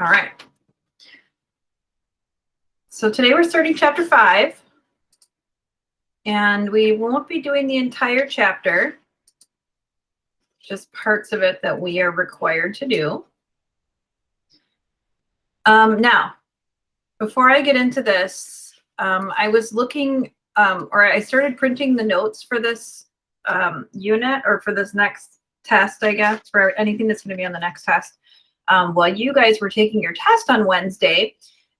All right. So today we're starting chapter 5, and we won't be doing the entire chapter, just parts of it that we are required to do. Now, before I get into this, I was looking, or I started printing the notes for this unit, or for this next test, I guess, for anything that's going to be on the next test, while you guys were taking your test on Wednesday.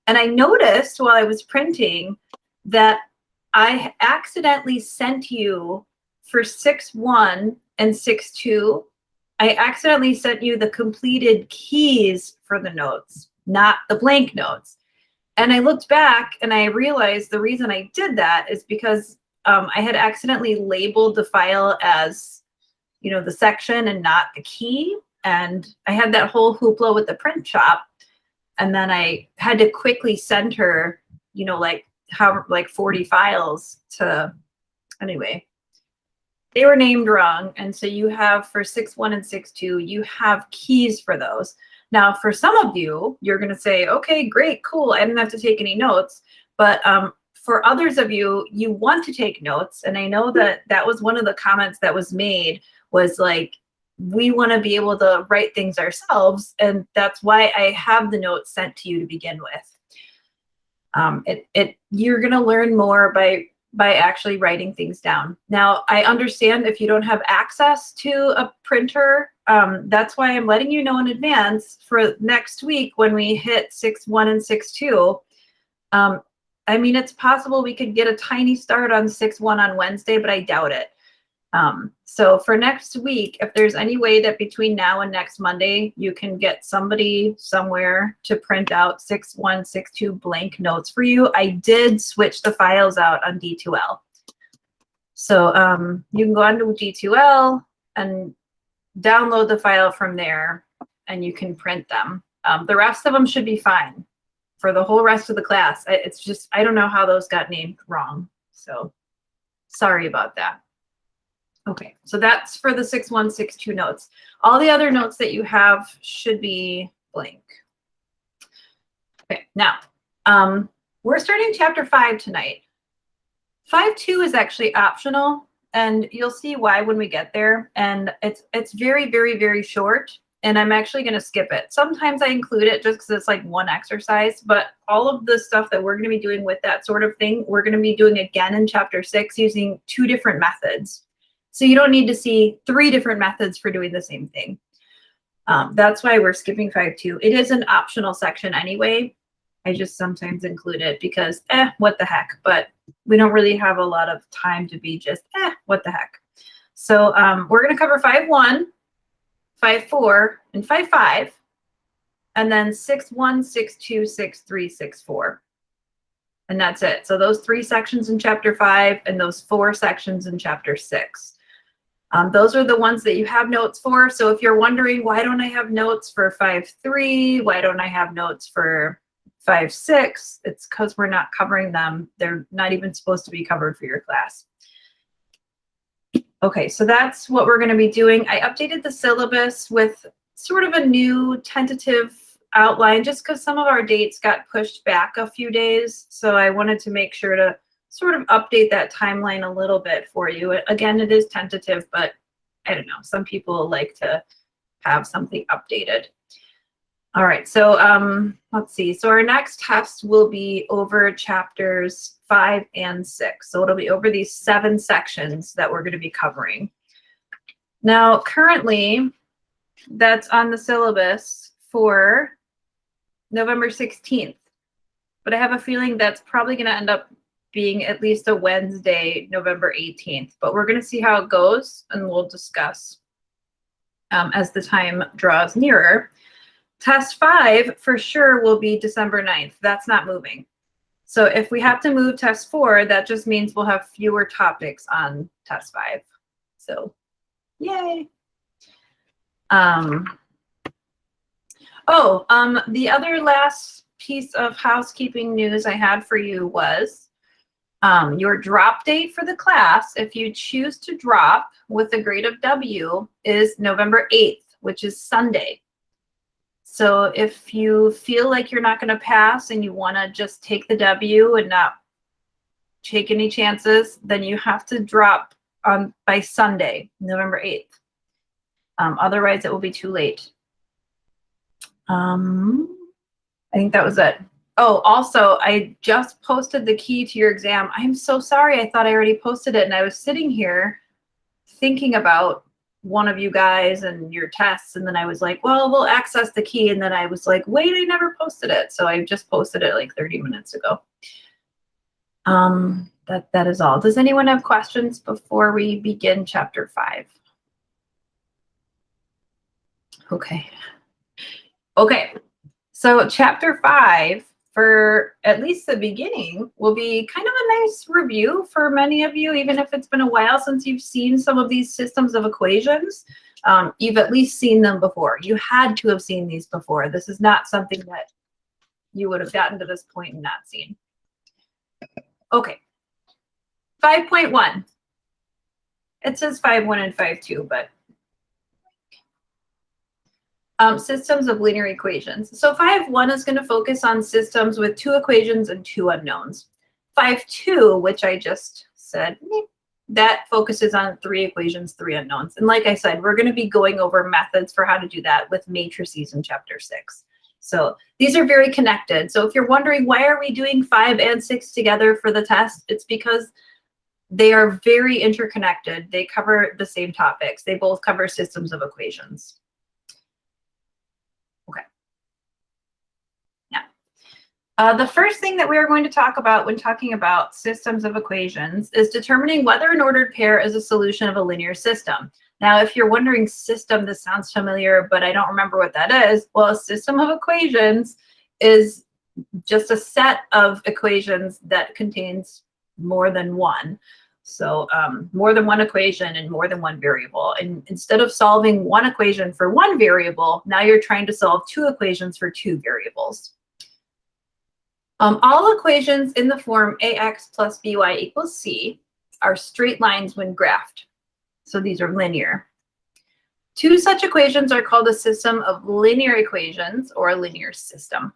And I noticed while I was printing that I accidentally sent you for 6-1 and 6-2. I accidentally sent you the completed keys for the notes, not the blank notes. And I looked back and I realized the reason I did that is because I had accidentally labeled the file as, you know, the section and not the key. And I had that whole hoopla with the print shop. And then I had to quickly send her, you know, like 40 files to, anyway, they were named wrong. And so you have for 6-1 and 6-2, you have keys for those. Now, for some of you, you're going to say, okay, great, cool. I didn't have to take any notes. But for others of you, you want to take notes. And I know that that was one of the comments that was made, was like, we want to be able to write things ourselves. And that's why I have the notes sent to you to begin with. You're going to learn more by actually writing things down. Now, I understand if you don't have access to a printer, that's why I'm letting you know in advance for next week when we hit 6-1 and 6-2. I mean, it's possible we could get a tiny start on 6-1 on Wednesday, but I doubt it. So for next week, if there's any way that between now and next Monday, you can get somebody somewhere to print out 6-1, 6-2 blank notes for you, I did switch the files out on D2L. So you can go onto D2L and download the file from there, and you can print them. The rest of them should be fine for the whole rest of the class. It's just, I don't know how those got named wrong. So sorry about that. Okay, so that's for the 6-1, 6-2 notes. All the other notes that you have should be blank. Okay, now, we're starting chapter 5 tonight. 5-2 is actually optional, and you'll see why when we get there. And it's very, very, very short, and I'm actually going to skip it. Sometimes I include it just because it's like one exercise, but all of the stuff that we're going to be doing with that sort of thing, we're going to be doing again in chapter 6 using 2 different methods. So you don't need to see 3 different methods for doing the same thing. That's why we're skipping 5-2. It is an optional section anyway. I just sometimes include it because, what the heck? But we don't really have a lot of time to be just, what the heck? So we're going to cover 5-1, 5-4, and 5-5, and then 6-1, 6-2, 6-3, 6-4. And that's it. So those 3 sections in chapter 5 and those 4 sections in chapter 6. Those are the ones that you have notes for. So if you're wondering, why don't I have notes for 5-3? Why don't I have notes for 5-6? It's because we're not covering them. They're not even supposed to be covered for your class. Okay, so that's what we're going to be doing. I updated the syllabus with sort of a new tentative outline just because some of our dates got pushed back a few days. So I wanted to make sure to sort of update that timeline a little bit for you. Again, it is tentative, but I don't know. Some people like to have something updated. All right, so let's see. So our next test will be over chapters 5 and 6. So it'll be over these 7 sections that we're going to be covering. Now, currently, that's on the syllabus for November 16th. But I have a feeling that's probably going to end up being at least a Wednesday, November 18th. But we're going to see how it goes, and we'll discuss as the time draws nearer. Test 5 for sure will be December 9th. That's not moving. So if we have to move test 4, that just means we'll have fewer topics on test 5. So yay. The other last piece of housekeeping news I had for you was your drop date for the class, if you choose to drop with a grade of W, is November 8th, which is Sunday. So if you feel like you're not going to pass and you want to just take the W and not take any chances, then you have to drop by Sunday, November 8th. Otherwise, it will be too late. I think that was it. Oh, also, I just posted the key to your exam. I'm so sorry. I thought I already posted it, and I was sitting here thinking about one of you guys and your tests, and then I was like, well, we'll access the key, and then I was like, wait, I never posted it. So I just posted it like 30 minutes ago. That is all. Does anyone have questions before we begin chapter 5? Okay, so chapter 5, for at least the beginning, will be kind of a nice review for many of you, even if it's been a while since you've seen some of these systems of equations. You've at least seen them before. You had to have seen these before. This is not something that you would have gotten to this point and not seen. Okay, 5.1. It says 5.1 and 5.2, but systems of linear equations. So 5.1 is going to focus on systems with 2 equations and 2 unknowns. 5.2, which I just said, that focuses on 3 equations, 3 unknowns. And like I said, we're going to be going over methods for how to do that with matrices in chapter 6. So these are very connected. So if you're wondering why are we doing 5 and 6 together for the test, it's because they are very interconnected. They cover the same topics. They both cover systems of equations. Okay. Now, the first thing that we are going to talk about when talking about systems of equations is determining whether an ordered pair is a solution of a linear system. Now, if you're wondering system, this sounds familiar, but I don't remember what that is. Well, a system of equations is just a set of equations that contains more than one. So more than one equation and more than one variable. And instead of solving one equation for one variable, now you're trying to solve 2 equations for 2 variables. All equations in the form ax plus by equals c are straight lines when graphed. So these are linear. 2 such equations are called a system of linear equations or a linear system.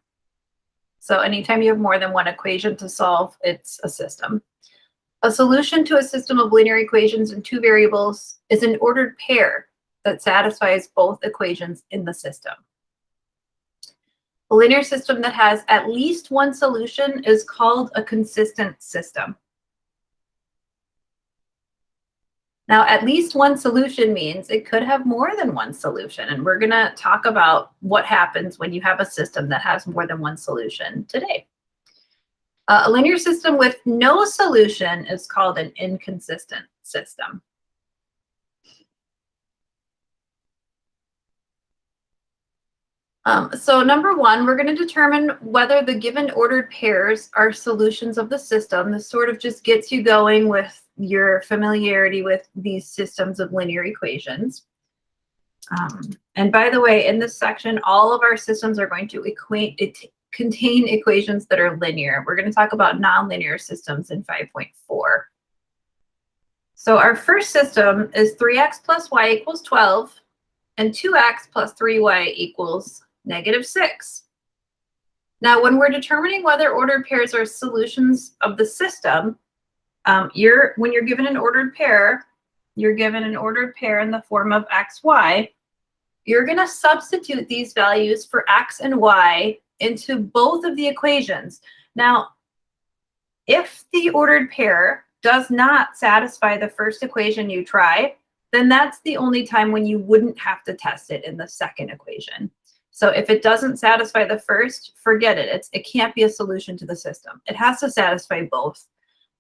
So anytime you have more than one equation to solve, it's a system. A solution to a system of linear equations in 2 variables is an ordered pair that satisfies both equations in the system. A linear system that has at least one solution is called a consistent system. Now, at least one solution means it could have more than one solution, and we're going to talk about what happens when you have a system that has more than one solution today. A linear system with no solution is called an inconsistent system. So number 1, we're going to determine whether the given ordered pairs are solutions of the system. This sort of just gets you going with your familiarity with these systems of linear equations. And by the way, in this section, all of our systems are going to contain equations that are linear. We're going to talk about nonlinear systems in 5.4. So our first system is 3x plus y equals 12 and 2x plus 3y equals -6. Now, when we're determining whether ordered pairs are solutions of the system, when you're given an ordered pair, you're given an ordered pair in the form of x, y. You're going to substitute these values for x and y into both of the equations. Now, if the ordered pair does not satisfy the first equation you try, then that's the only time when you wouldn't have to test it in the second equation. So if it doesn't satisfy the first, forget it. It can't be a solution to the system. It has to satisfy both.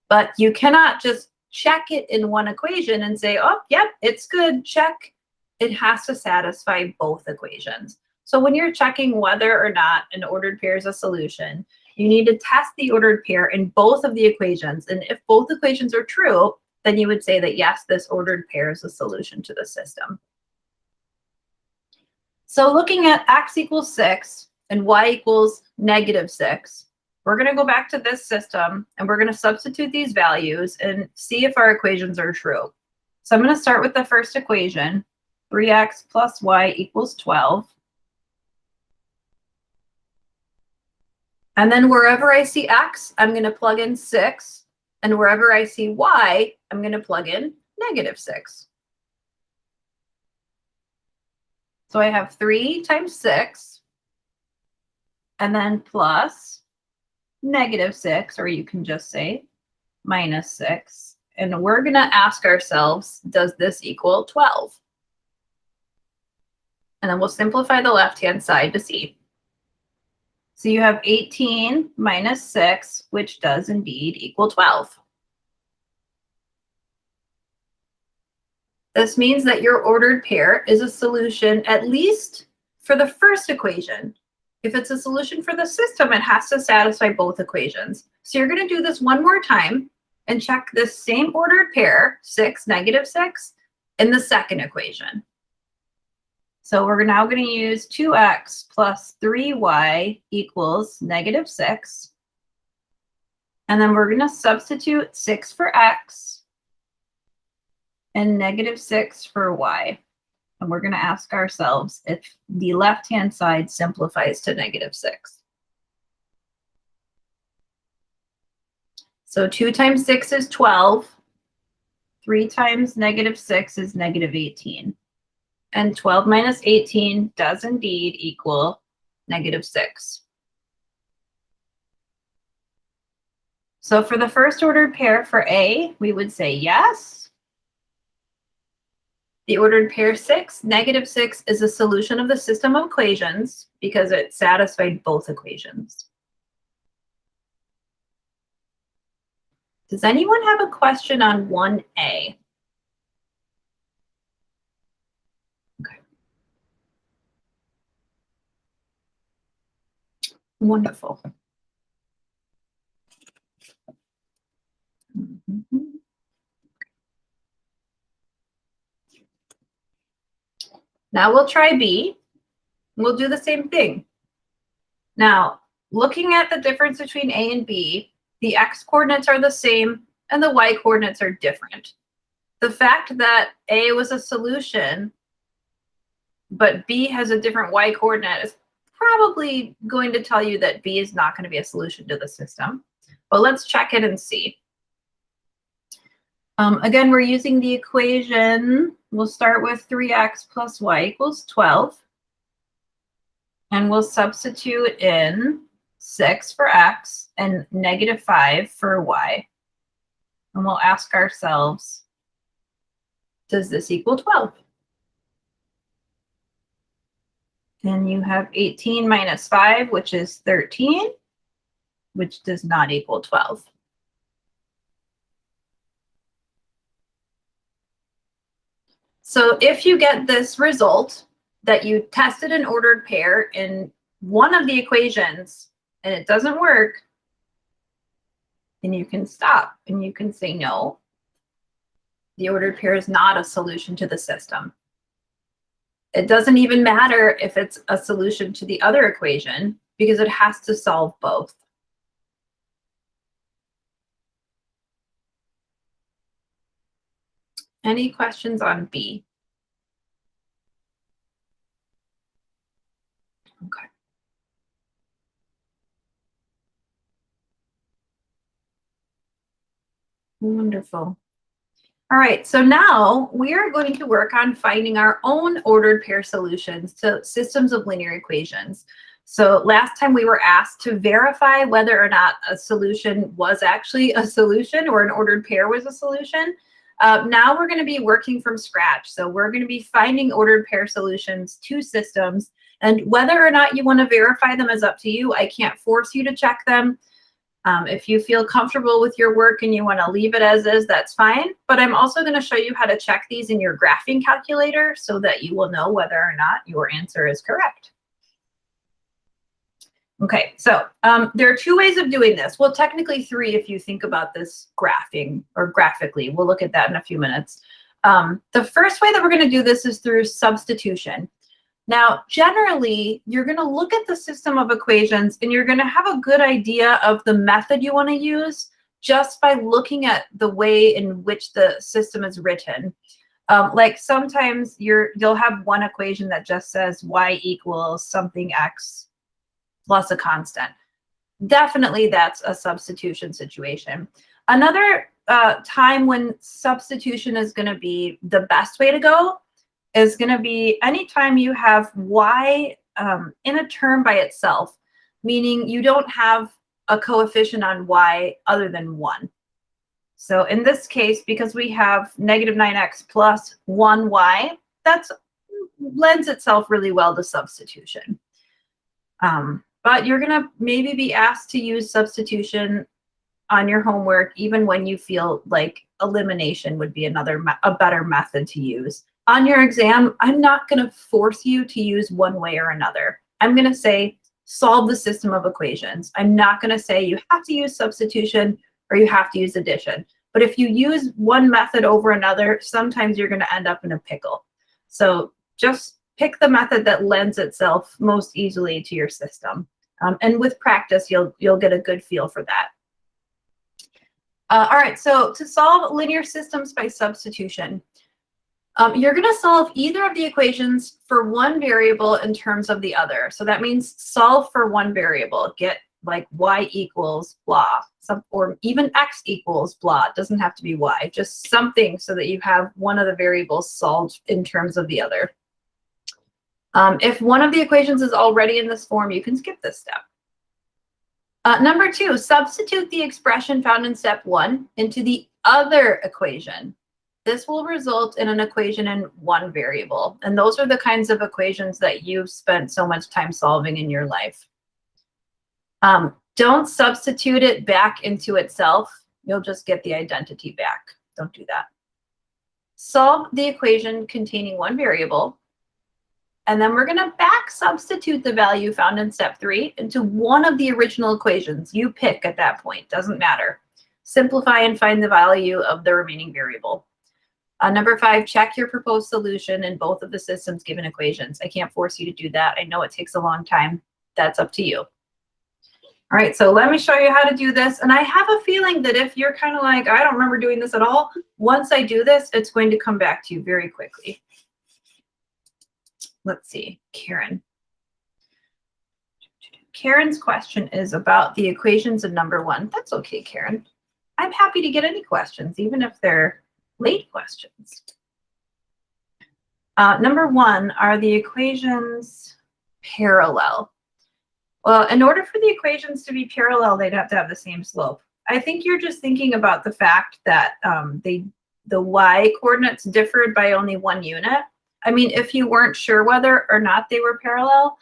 But you cannot just check it in one equation and say, oh, yep, it's good, check. It has to satisfy both equations. So when you're checking whether or not an ordered pair is a solution, you need to test the ordered pair in both of the equations. And if both equations are true, then you would say that, yes, this ordered pair is a solution to the system. So looking at x equals 6 and y equals -6, we're going to go back to this system and we're going to substitute these values and see if our equations are true. So I'm going to start with the first equation, 3x plus y equals 12. And then wherever I see x, I'm going to plug in 6. And wherever I see y, I'm going to plug in -6. So I have 3 times 6, and then plus -6, or you can just say -6. And we're going to ask ourselves, does this equal 12? And then we'll simplify the left-hand side to see. So you have 18 minus 6, which does indeed equal 12. This means that your ordered pair is a solution, at least for the first equation. If it's a solution for the system, it has to satisfy both equations. So you're going to do this one more time and check this same ordered pair, 6, -6, in the second equation. So we're now going to use 2x plus 3y equals -6. And then we're going to substitute 6 for x and -6 for y. And we're going to ask ourselves if the left-hand side simplifies to -6. So 2 times 6 is 12. 3 times -6 is -18. And 12 minus 18 does indeed equal -6. So for the first ordered pair for A, we would say yes. The ordered pair 6, -6 is a solution of the system of equations because it satisfied both equations. Does anyone have a question on 1A? Okay. Wonderful. Now we'll try B. We'll do the same thing. Now, looking at the difference between A and B, the x coordinates are the same and the y coordinates are different. The fact that A was a solution, but B has a different y coordinate is probably going to tell you that B is not going to be a solution to the system. But let's check it and see. Again, we're using the equation. We'll start with 3x plus y equals 12. And we'll substitute in 6 for x and -5 for y. And we'll ask ourselves, does this equal 12? And you have 18 minus 5, which is 13, which does not equal 12. So if you get this result, that you tested an ordered pair in one of the equations and it doesn't work, then you can stop and you can say, no, the ordered pair is not a solution to the system. It doesn't even matter if it's a solution to the other equation because it has to solve both. Any questions on B? Okay. Wonderful. All right, so now we are going to work on finding our own ordered pair solutions to systems of linear equations. So last time we were asked to verify whether or not a solution was actually a solution or an ordered pair was a solution. Now we're going to be working from scratch. So we're going to be finding ordered pair solutions to systems, and whether or not you want to verify them is up to you. I can't force you to check them. If you feel comfortable with your work and you want to leave it as is, that's fine. But I'm also going to show you how to check these in your graphing calculator so that you will know whether or not your answer is correct. Okay, so there are 2 ways of doing this. Well, technically 3 if you think about this graphing or graphically. We'll look at that in a few minutes. The first way that we're going to do this is through substitution. Now, generally, you're going to look at the system of equations and you're going to have a good idea of the method you want to use just by looking at the way in which the system is written. Like sometimes you'll have one equation that just says y equals something x plus a constant. definitely that's a substitution situation. Another time when substitution is going to be the best way to go is going to be anytime you have y in a term by itself, meaning you don't have a coefficient on y other than 1. So in this case, because we have negative 9x plus 1y, that lends itself really well to substitution. But you're going to maybe be asked to use substitution on your homework, even when you feel like elimination would be a better method to use. On your exam, I'm not going to force you to use one way or another. I'm going to say, solve the system of equations. I'm not going to say you have to use substitution or you have to use addition. But if you use one method over another, sometimes you're going to end up in a pickle. So just pick the method that lends itself most easily to your system. And with practice, you'll get a good feel for that. All right, so to solve linear systems by substitution, you're going to solve either of the equations for one variable in terms of the other. So that means solve for one variable, get like y equals blah, or even x equals blah. It doesn't have to be y, just something so that you have one of the variables solved in terms of the other. If one of the equations is already in this form, you can skip this step. Number 2, substitute the expression found in step 1 into the other equation. This will result in an equation in one variable. And those are the kinds of equations that you've spent so much time solving in your life. Don't substitute it back into itself. You'll just get the identity back. Don't do that. Solve the equation containing one variable. And then we're going to back substitute the value found in step 3 into one of the original equations. You pick at that point, doesn't matter. Simplify and find the value of the remaining variable. Number 5, check your proposed solution in both of the system's given equations. I can't force you to do that. I know it takes a long time. That's up to you. All right, so let me show you how to do this. And I have a feeling that if you're kind of like, I don't remember doing this at all, once I do this, it's going to come back to you very quickly. Let's see, Karen. Karen's question is about the equations in number 1. That's okay, Karen. I'm happy to get any questions, even if they're late questions. Number 1, are the equations parallel? Well, in order for the equations to be parallel, they'd have to have the same slope. I think you're just thinking about the fact that the y coordinates differed by only 1 unit. I mean, if you weren't sure whether or not they were parallel,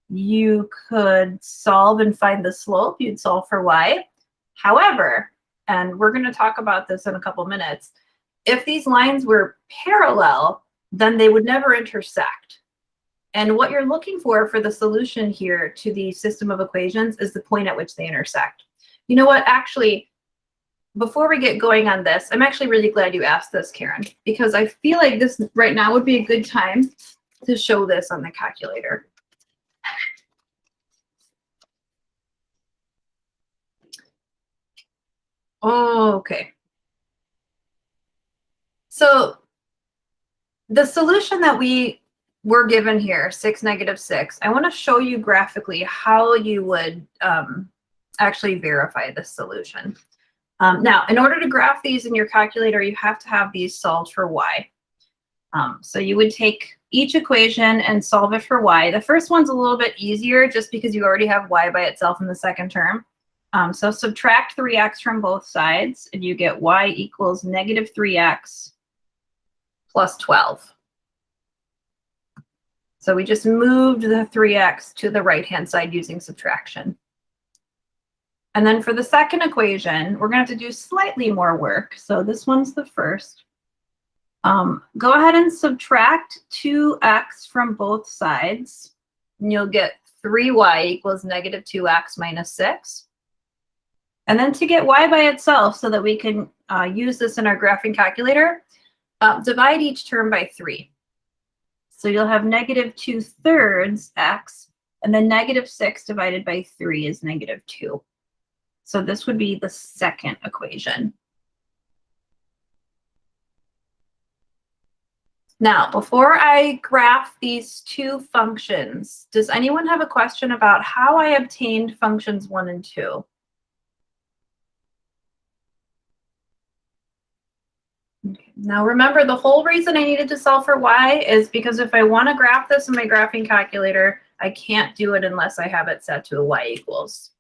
you could solve and find the slope. You'd solve for y. However, and we're going to talk about this in a couple minutes, if these lines were parallel, then they would never intersect. And what you're looking for the solution here to the system of equations is the point at which they intersect. You know what? Actually, before we get going on this, I'm actually really glad you asked this, Karen, because I feel like this right now would be a good time to show this on the calculator. Okay. So the solution that we were given here, 6, -6, I want to show you graphically how you would actually verify this solution. Now, in order to graph these in your calculator, you have to have these solved for y. So you would take each equation and solve it for y. The first one's a little bit easier just because you already have y by itself in the second term. So subtract 3x from both sides, and you get y equals -3x plus 12. So we just moved the 3x to the right-hand side using subtraction. And then for the second equation, we're going to have to do slightly more work. So this one's the first. Go ahead and subtract 2x from both sides, and you'll get 3y equals -2x minus 6. And then to get y by itself so that we can use this in our graphing calculator, divide each term by 3. So you'll have -2/3 x, and then -6 divided by 3 is -2. So this would be the second equation. Now, before I graph these two functions, does anyone have a question about how I obtained functions 1 and 2? Okay. Now remember, the whole reason I needed to solve for y is because if I want to graph this in my graphing calculator, I can't do it unless I have it set to a y equals.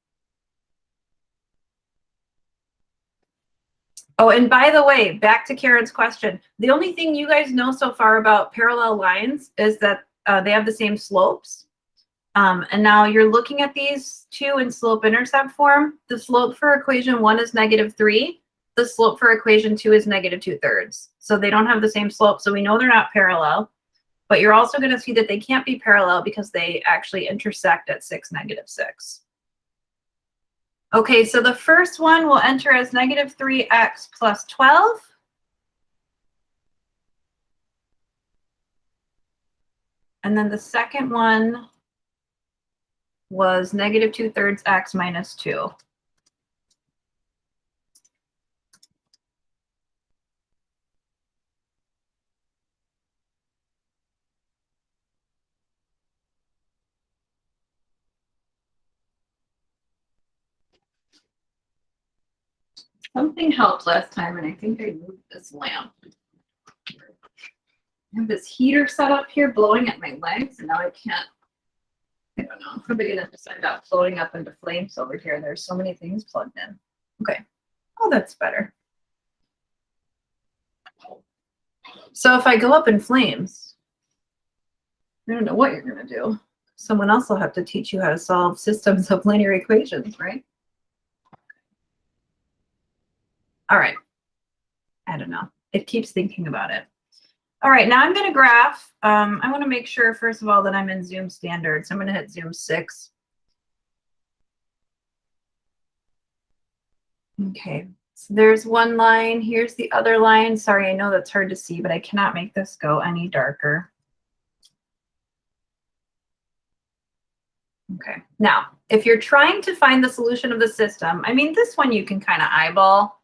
Oh, and by the way, back to Karen's question. The only thing you guys know so far about parallel lines is that they have the same slopes. And now you're looking at these two in slope-intercept form. The slope for equation 1 is -3. The slope for equation 2 is -2/3. So they don't have the same slope. So we know they're not parallel. But you're also going to see that they can't be parallel because they actually intersect at 6, -6. Okay, so the first one will enter as -3x plus 12. And then the second one was -2/3 x minus 2. Something helped last time, and I think I moved this lamp. I have this heater set up here blowing at my legs, and now I can't. I don't know. I'm probably going to decide about floating up into flames over here. There's so many things plugged in. Okay. Oh, that's better. So if I go up in flames, I don't know what you're going to do. Someone else will have to teach you how to solve systems of linear equations, right? All right. I don't know. It keeps thinking about it. All right, now I'm going to graph. I want to make sure, first of all, that I'm in Zoom standard. So I'm going to hit Zoom 6. Okay, so there's one line. Here's the other line. Sorry, I know that's hard to see, but I cannot make this go any darker. Okay, now, if you're trying to find the solution of the system, I mean, this one you can kind of eyeball.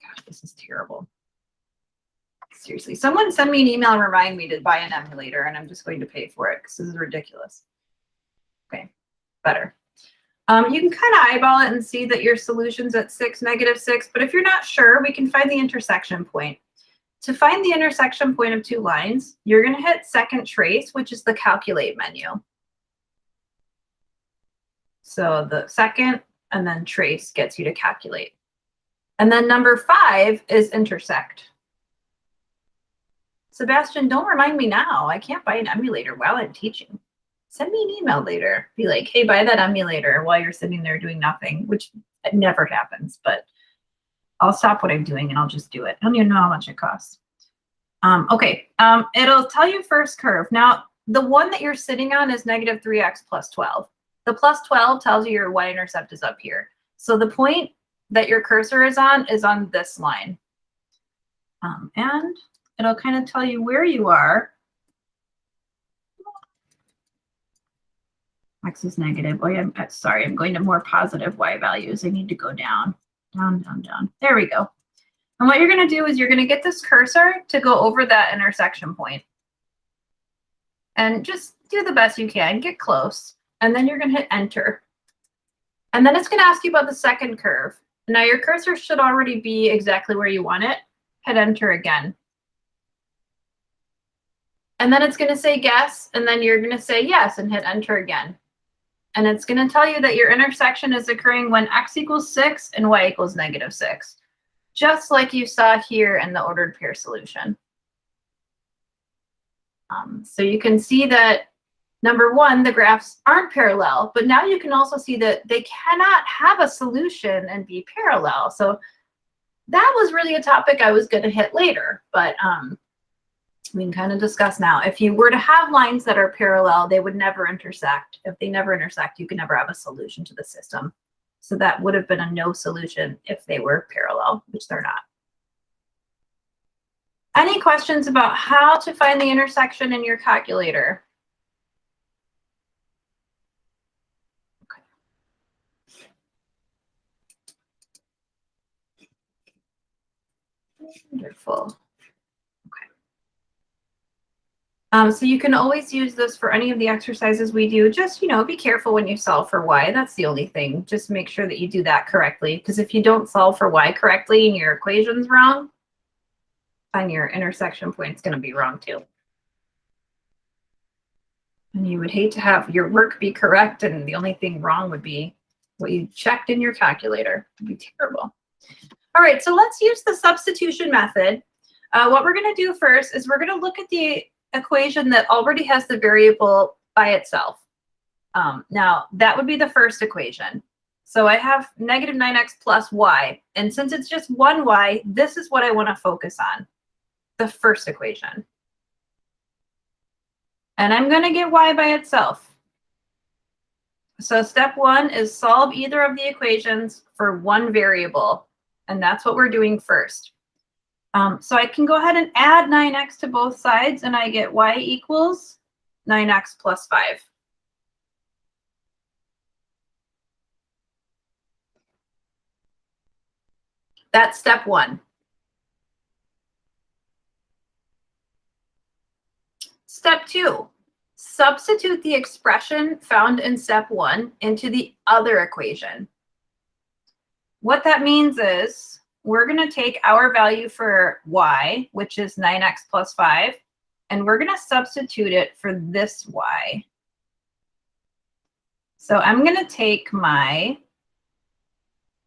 Gosh, this is terrible. Seriously, someone send me an email and remind me to buy an emulator, and I'm just going to pay for it because this is ridiculous. Okay, better. You can kind of eyeball it and see that your solution's at 6, -6, but if you're not sure, we can find the intersection point. To find the intersection point of two lines, you're going to hit second trace, which is the calculate menu. So the second and then trace gets you to calculate. And then number 5 is intersect. Sebastian, don't remind me now. I can't buy an emulator while I'm teaching. Send me an email later. Be like, hey, buy that emulator while you're sitting there doing nothing, which never happens, but I'll stop what I'm doing and I'll just do it. I don't even know how much it costs. Okay, it'll tell you first curve. Now, the one that you're sitting on is -3x plus 12. The plus 12 tells you your y-intercept is up here. So the point that your cursor is on this line. And it'll kind of tell you where you are. X is negative. Oh, yeah, sorry, I'm going to more positive y values. I need to go down, down, down, down. There we go. And what you're going to do is you're going to get this cursor to go over that intersection point. And just do the best you can. Get close. And then you're going to hit enter. And then it's going to ask you about the second curve. Now your cursor should already be exactly where you want it. Hit enter again. And then it's going to say guess. And then you're going to say yes and hit enter again. And it's going to tell you that your intersection is occurring when x equals 6 and y equals -6. Just like you saw here in the ordered pair solution. So you can see that, number 1, the graphs aren't parallel, but now you can also see that they cannot have a solution and be parallel. So that was really a topic I was going to hit later, but we can kind of discuss now. If you were to have lines that are parallel, they would never intersect. If they never intersect, you can never have a solution to the system. So that would have been a no solution if they were parallel, which they're not. Any questions about how to find the intersection in your calculator? Okay. Wonderful. Okay. So you can always use this for any of the exercises we do. Just, be careful when you solve for y. That's the only thing. Just make sure that you do that correctly. Because if you don't solve for y correctly and your equation's wrong, then your intersection point's going to be wrong too. And you would hate to have your work be correct and the only thing wrong would be what you checked in your calculator. It would be terrible. All right, so let's use the substitution method. What we're going to do first is we're going to look at the equation that already has the variable by itself. Now, that would be the first equation. So I have negative 9x plus y. And since it's just one y, this is what I want to focus on, the first equation. And I'm going to get y by itself. So step one is solve either of the equations for one variable. And that's what we're doing first. So I can go ahead and add 9x to both sides, and I get y equals 9x plus 5. That's step one. Step two, substitute the expression found in step one into the other equation. What that means is we're going to take our value for y, which is 9x plus 5, and we're going to substitute it for this y. So I'm going to take my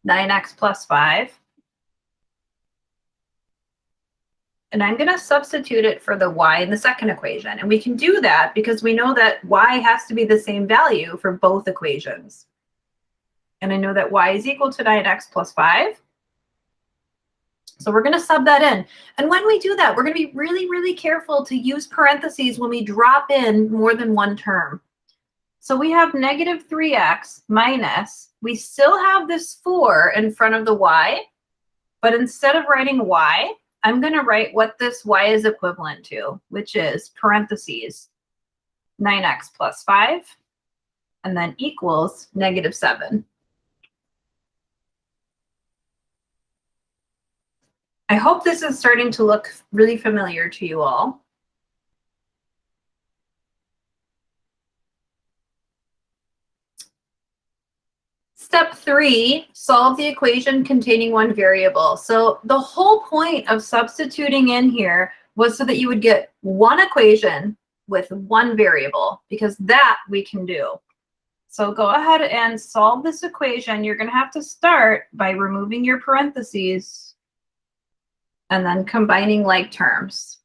9x plus 5, and I'm going to substitute it for the y in the second equation. And we can do that because we know that y has to be the same value for both equations. And I know that y is equal to 9x plus 5. So we're going to sub that in. And when we do that, we're going to be really, really careful to use parentheses when we drop in more than one term. So we have negative 3x minus, we still have this 4 in front of the y, but instead of writing y, I'm going to write what this y is equivalent to, which is parentheses 9x plus 5, and then equals negative 7. I hope this is starting to look really familiar to you all. Step 3, solve the equation containing one variable. So the whole point of substituting in here was so that you would get one equation with one variable, because that we can do. So go ahead and solve this equation. You're going to have to start by removing your parentheses and then combining like terms.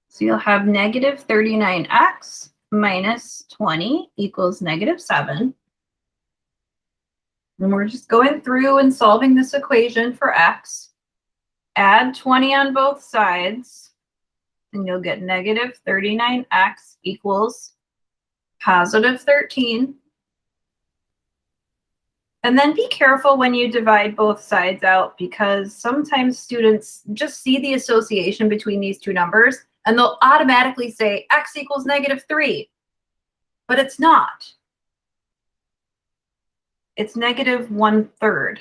So you'll have negative 39x minus 20 equals negative 7. And we're just going through and solving this equation for x. Add 20 on both sides, and you'll get negative 39x equals positive 13. And then be careful when you divide both sides out, because sometimes students just see the association between these two numbers and they'll automatically say x equals negative 3, but it's not. It's negative 1/3.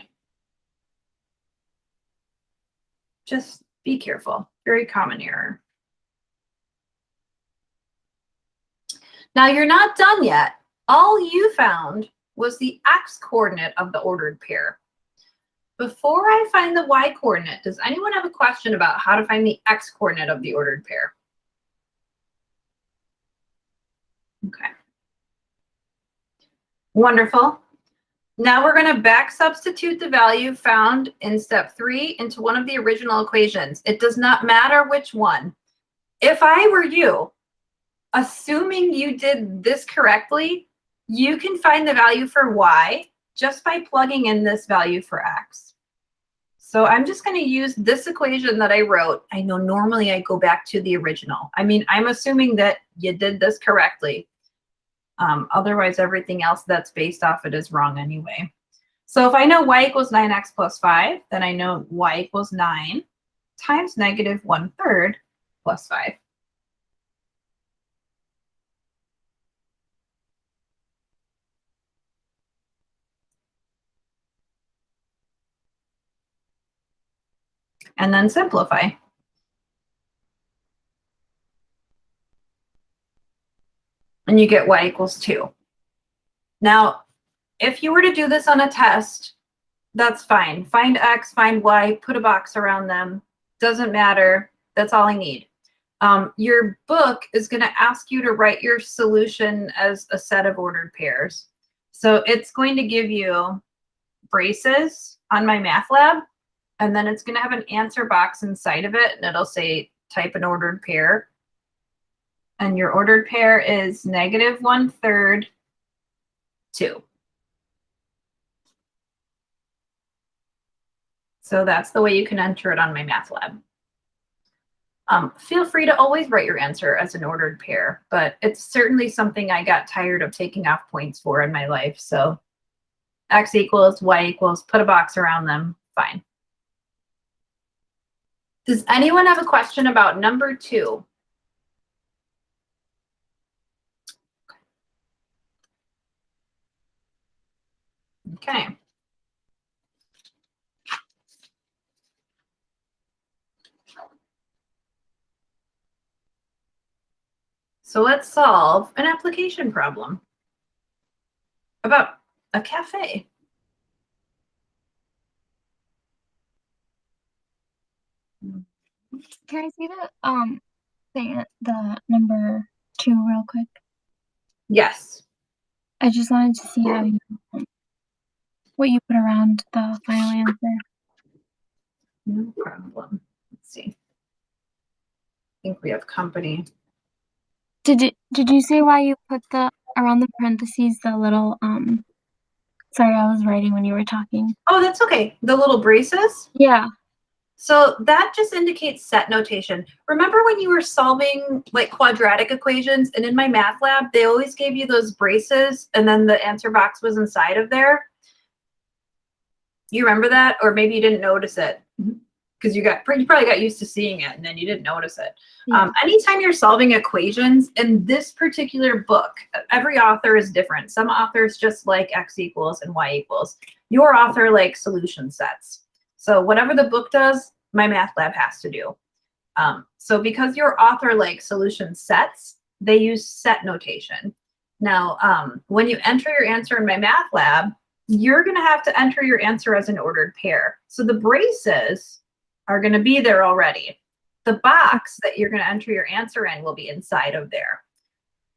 Just be careful. Very common error. Now you're not done yet. All you found was the x coordinate of the ordered pair. Before I find the y coordinate, does anyone have a question about how to find the x coordinate of the ordered pair? Okay. Wonderful. Now we're going to back substitute the value found in step 3 into one of the original equations. It does not matter which one. If I were you, assuming you did this correctly, you can find the value for y just by plugging in this value for x. So I'm just going to use this equation that I wrote. I know normally I go back to the original. I mean, I'm assuming that you did this correctly. Otherwise, everything else that's based off it is wrong anyway. So if I know y equals 9x plus 5, then I know y equals 9 times negative 1/3 plus 5. and then simplify. And you get y equals 2. Now, if you were to do this on a test, that's fine. Find x, find y, put a box around them. Doesn't matter. That's all I need. Your book is going to ask you to write your solution as a set of ordered pairs. So it's going to give you braces on MyMathLab, and then it's going to have an answer box inside of it, and it'll say type an ordered pair. And your ordered pair is -1/3, 2. So that's the way you can enter it on MyMathLab. Feel free to always write your answer as an ordered pair, but it's certainly something I got tired of taking off points for in my life. So x equals, y equals, put a box around them, fine. Does anyone have a question about number 2? Okay. So let's solve an application problem about a cafe. Can I see the number 2 real quick? Yes. I just wanted to see how what you put around the final answer. No problem. Let's see. I think we have company. Did you say why you put around the parentheses the little sorry, I was writing when you were talking. Oh, that's okay. The little braces? Yeah. So that just indicates set notation. Remember when you were solving like quadratic equations, and in MyMathLab, they always gave you those braces and then the answer box was inside of there? You remember that? Or maybe you didn't notice it because you probably got used to seeing it and then you didn't notice it. Yeah. Anytime you're solving equations in this particular book, every author is different. Some authors just like x equals and y equals. Your author likes solution sets. So whatever the book does, MyMathLab has to do. So because your author likes solution sets, they use set notation. Now, when you enter your answer in MyMathLab, you're going to have to enter your answer as an ordered pair. So the braces are going to be there already. The box that you're going to enter your answer in will be inside of there.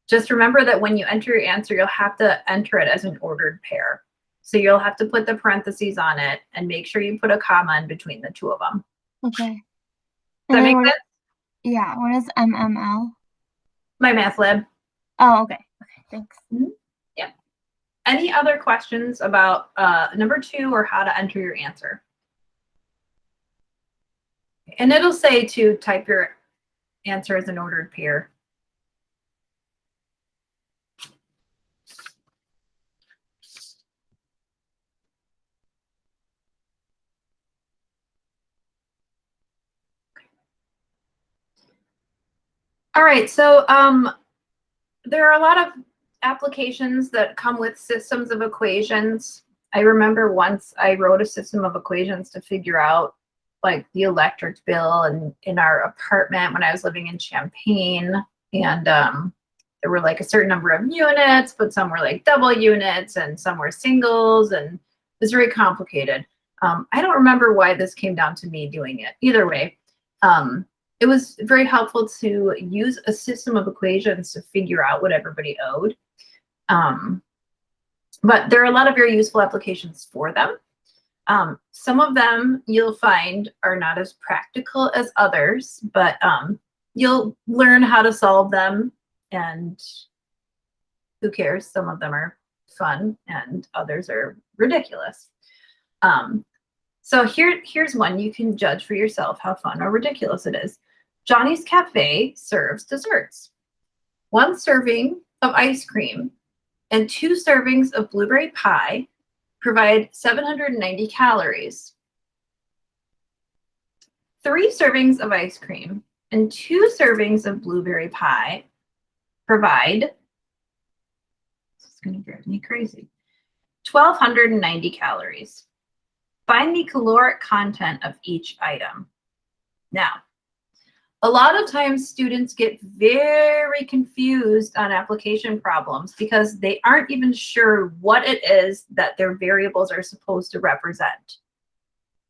Just remember that when you enter your answer, you'll have to enter it as an ordered pair. So you'll have to put the parentheses on it and make sure you put a comma in between the two of them. Okay. Does that make sense? Yeah. What is MML? MyMathLab. Oh, okay. Okay, thanks. Yeah. Any other questions about number 2 or how to enter your answer? And it'll say to type your answer as an ordered pair. All right, so there are a lot of applications that come with systems of equations. I remember once I wrote a system of equations to figure out like the electric bill in our apartment when I was living in Champaign. And there were like a certain number of units, but some were like double units and some were singles, and it was very complicated. I don't remember why this came down to me doing it. Either way, it was very helpful to use a system of equations to figure out what everybody owed. But there are a lot of very useful applications for them. Some of them you'll find are not as practical as others, but you'll learn how to solve them, and who cares? Some of them are fun and others are ridiculous. So here's one you can judge for yourself how fun or ridiculous it is. Johnny's Cafe serves desserts. 1 serving of ice cream and 2 servings of blueberry pie provide 790 calories. 3 servings of ice cream and 2 servings of blueberry pie provide, this is going to drive me crazy, 1,290 calories. Find the caloric content of each item. Now, a lot of times students get very confused on application problems because they aren't even sure what it is that their variables are supposed to represent.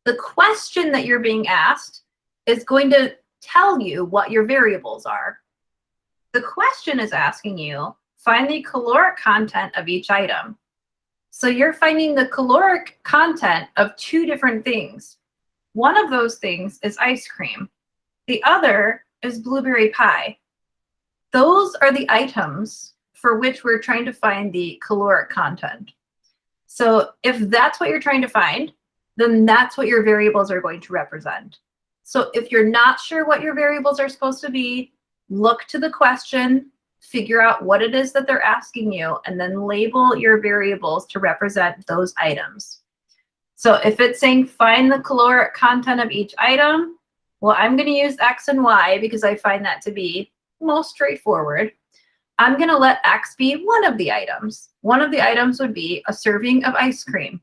The question that you're being asked is going to tell you what your variables are. The question is asking you, find the caloric content of each item. So you're finding the caloric content of two different things. One of those things is ice cream. The other is blueberry pie. Those are the items for which we're trying to find the caloric content. So if that's what you're trying to find, then that's what your variables are going to represent. So if you're not sure what your variables are supposed to be, look to the question, figure out what it is that they're asking you, and then label your variables to represent those items. So if it's saying find the caloric content of each item, well, I'm going to use X and Y because I find that to be most straightforward. I'm going to let X be one of the items. One of the items would be a serving of ice cream.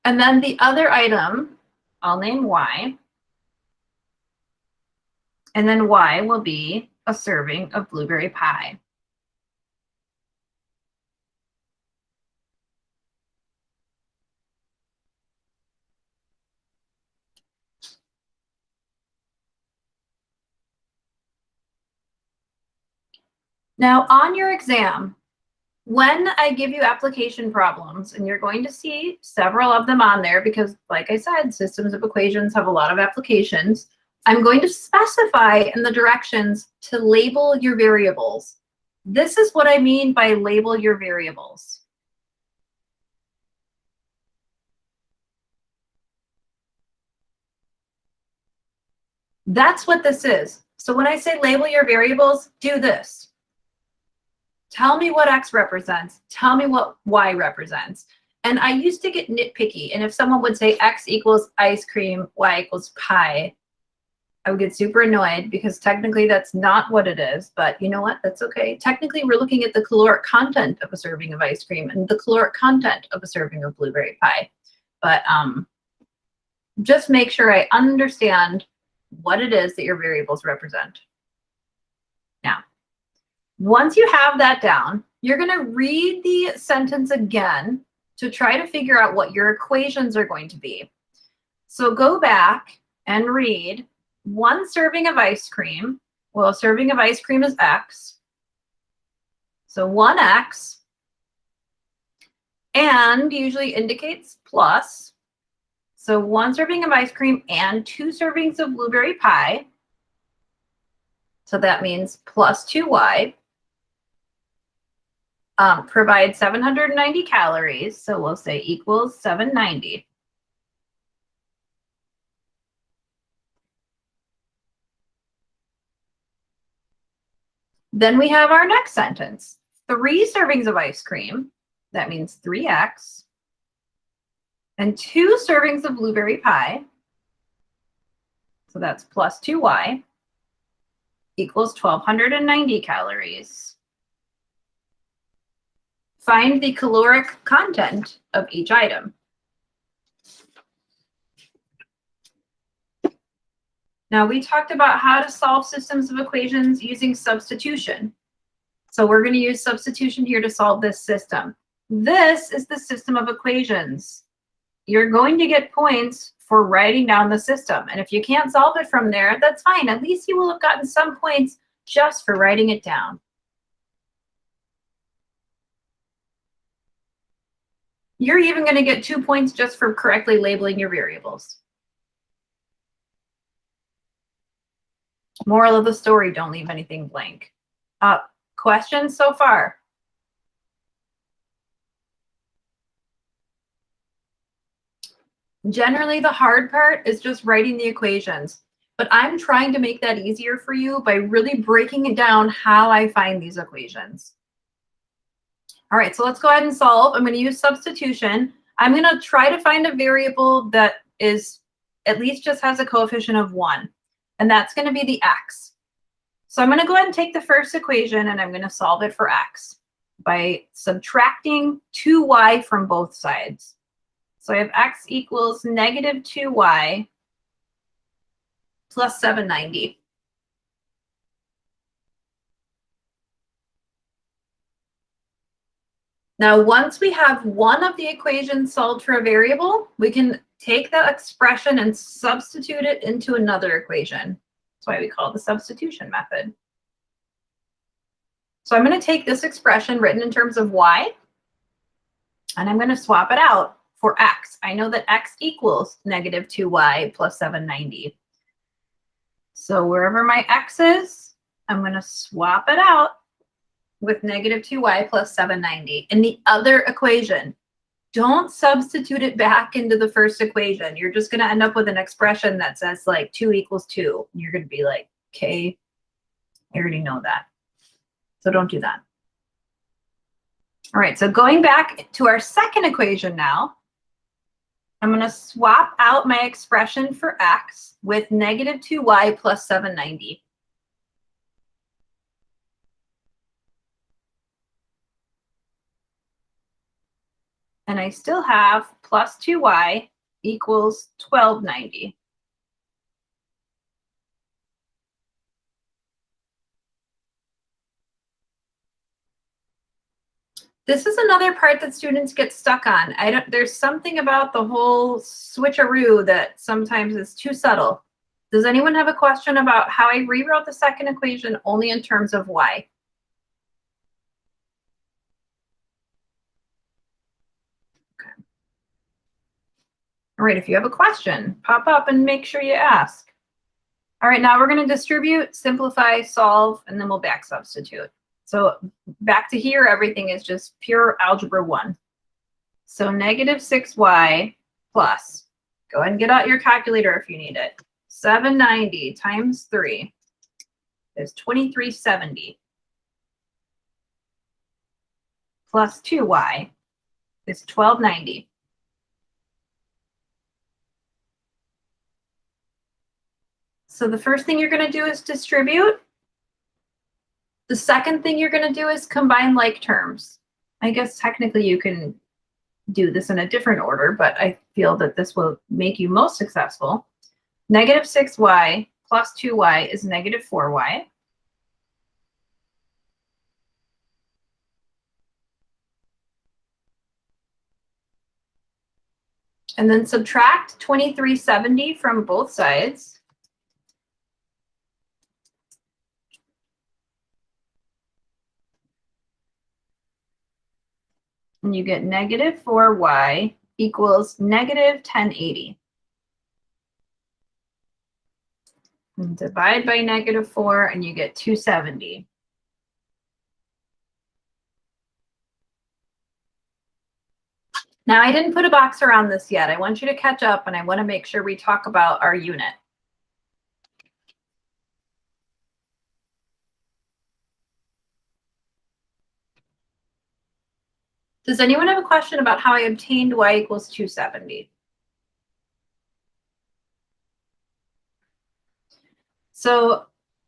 And then the other item, I'll name Y. And then Y will be a serving of blueberry pie. Now on your exam, when I give you application problems, and you're going to see several of them on there because, like I said, systems of equations have a lot of applications, I'm going to specify in the directions to label your variables. This is what I mean by label your variables. That's what this is. So when I say label your variables, do this. Tell me what X represents. Tell me what Y represents. And I used to get nitpicky. And if someone would say X equals ice cream, Y equals pie, I would get super annoyed because technically that's not what it is. But you know what? That's okay. Technically, we're looking at the caloric content of a serving of ice cream and the caloric content of a serving of blueberry pie. But just make sure I understand what it is that your variables represent. Now, once you have that down, you're going to read the sentence again to try to figure out what your equations are going to be. So go back and read one serving of ice cream. Well, a serving of ice cream is X. So 1X, and usually indicates plus. So one serving of ice cream and 2 servings of blueberry pie. So that means plus 2Y. Provide 790 calories. So we'll say equals 790. Then we have our next sentence. 3 servings of ice cream. That means 3X. And 2 servings of blueberry pie. So that's plus 2Y equals 1,290 calories. Find the caloric content of each item. Now, we talked about how to solve systems of equations using substitution. So we're going to use substitution here to solve this system. This is the system of equations. You're going to get points for writing down the system. And if you can't solve it from there, that's fine. At least you will have gotten some points just for writing it down. You're even going to get 2 points just for correctly labeling your variables. Moral of the story, don't leave anything blank. Questions so far? Generally, the hard part is just writing the equations, but I'm trying to make that easier for you by really breaking it down how I find these equations. All right, so let's go ahead and solve. I'm going to use substitution. I'm going to try to find a variable that is at least just has a coefficient of 1, and that's going to be the X. So I'm going to go ahead and take the first equation and I'm going to solve it for x by subtracting 2y from both sides. So I have x equals negative 2y plus 790. Now, once we have one of the equations solved for a variable, we can take that expression and substitute it into another equation. That's why we call it the substitution method. So I'm going to take this expression written in terms of y, and I'm going to swap it out for x. I know that x equals negative 2y plus 790. So wherever my x is, I'm going to swap it out with negative 2y plus 790. In the other equation, don't substitute it back into the first equation. You're just going to end up with an expression that says like 2 equals 2. You're going to be like, okay, I already know that. So don't do that. All right, so going back to our second equation now, I'm going to swap out my expression for x with negative 2y plus 790. And I still have plus 2y equals 1290. This is another part that students get stuck on. There's something about the whole switcheroo that sometimes is too subtle. Does anyone have a question about how I rewrote the second equation only in terms of y? Okay. All right, if you have a question, pop up and make sure you ask. All right, now we're going to distribute, simplify, solve, and then we'll back substitute. So back to here, everything is just pure algebra 1. So negative 6y plus, go ahead and get out your calculator if you need it. 790 times 3 is 2370. Plus 2y is 1290. So the first thing you're going to do is distribute. The second thing you're going to do is combine like terms. I guess technically you can do this in a different order, but I feel that this will make you most successful. Negative 6y plus 2y is negative 4y. And then subtract 2370 from both sides. And you get negative 4y equals negative 1080. And divide by negative 4 and you get 270. Now, I didn't put a box around this yet. I want you to catch up and I want to make sure we talk about our unit. Does anyone have a question about how I obtained y equals 270? So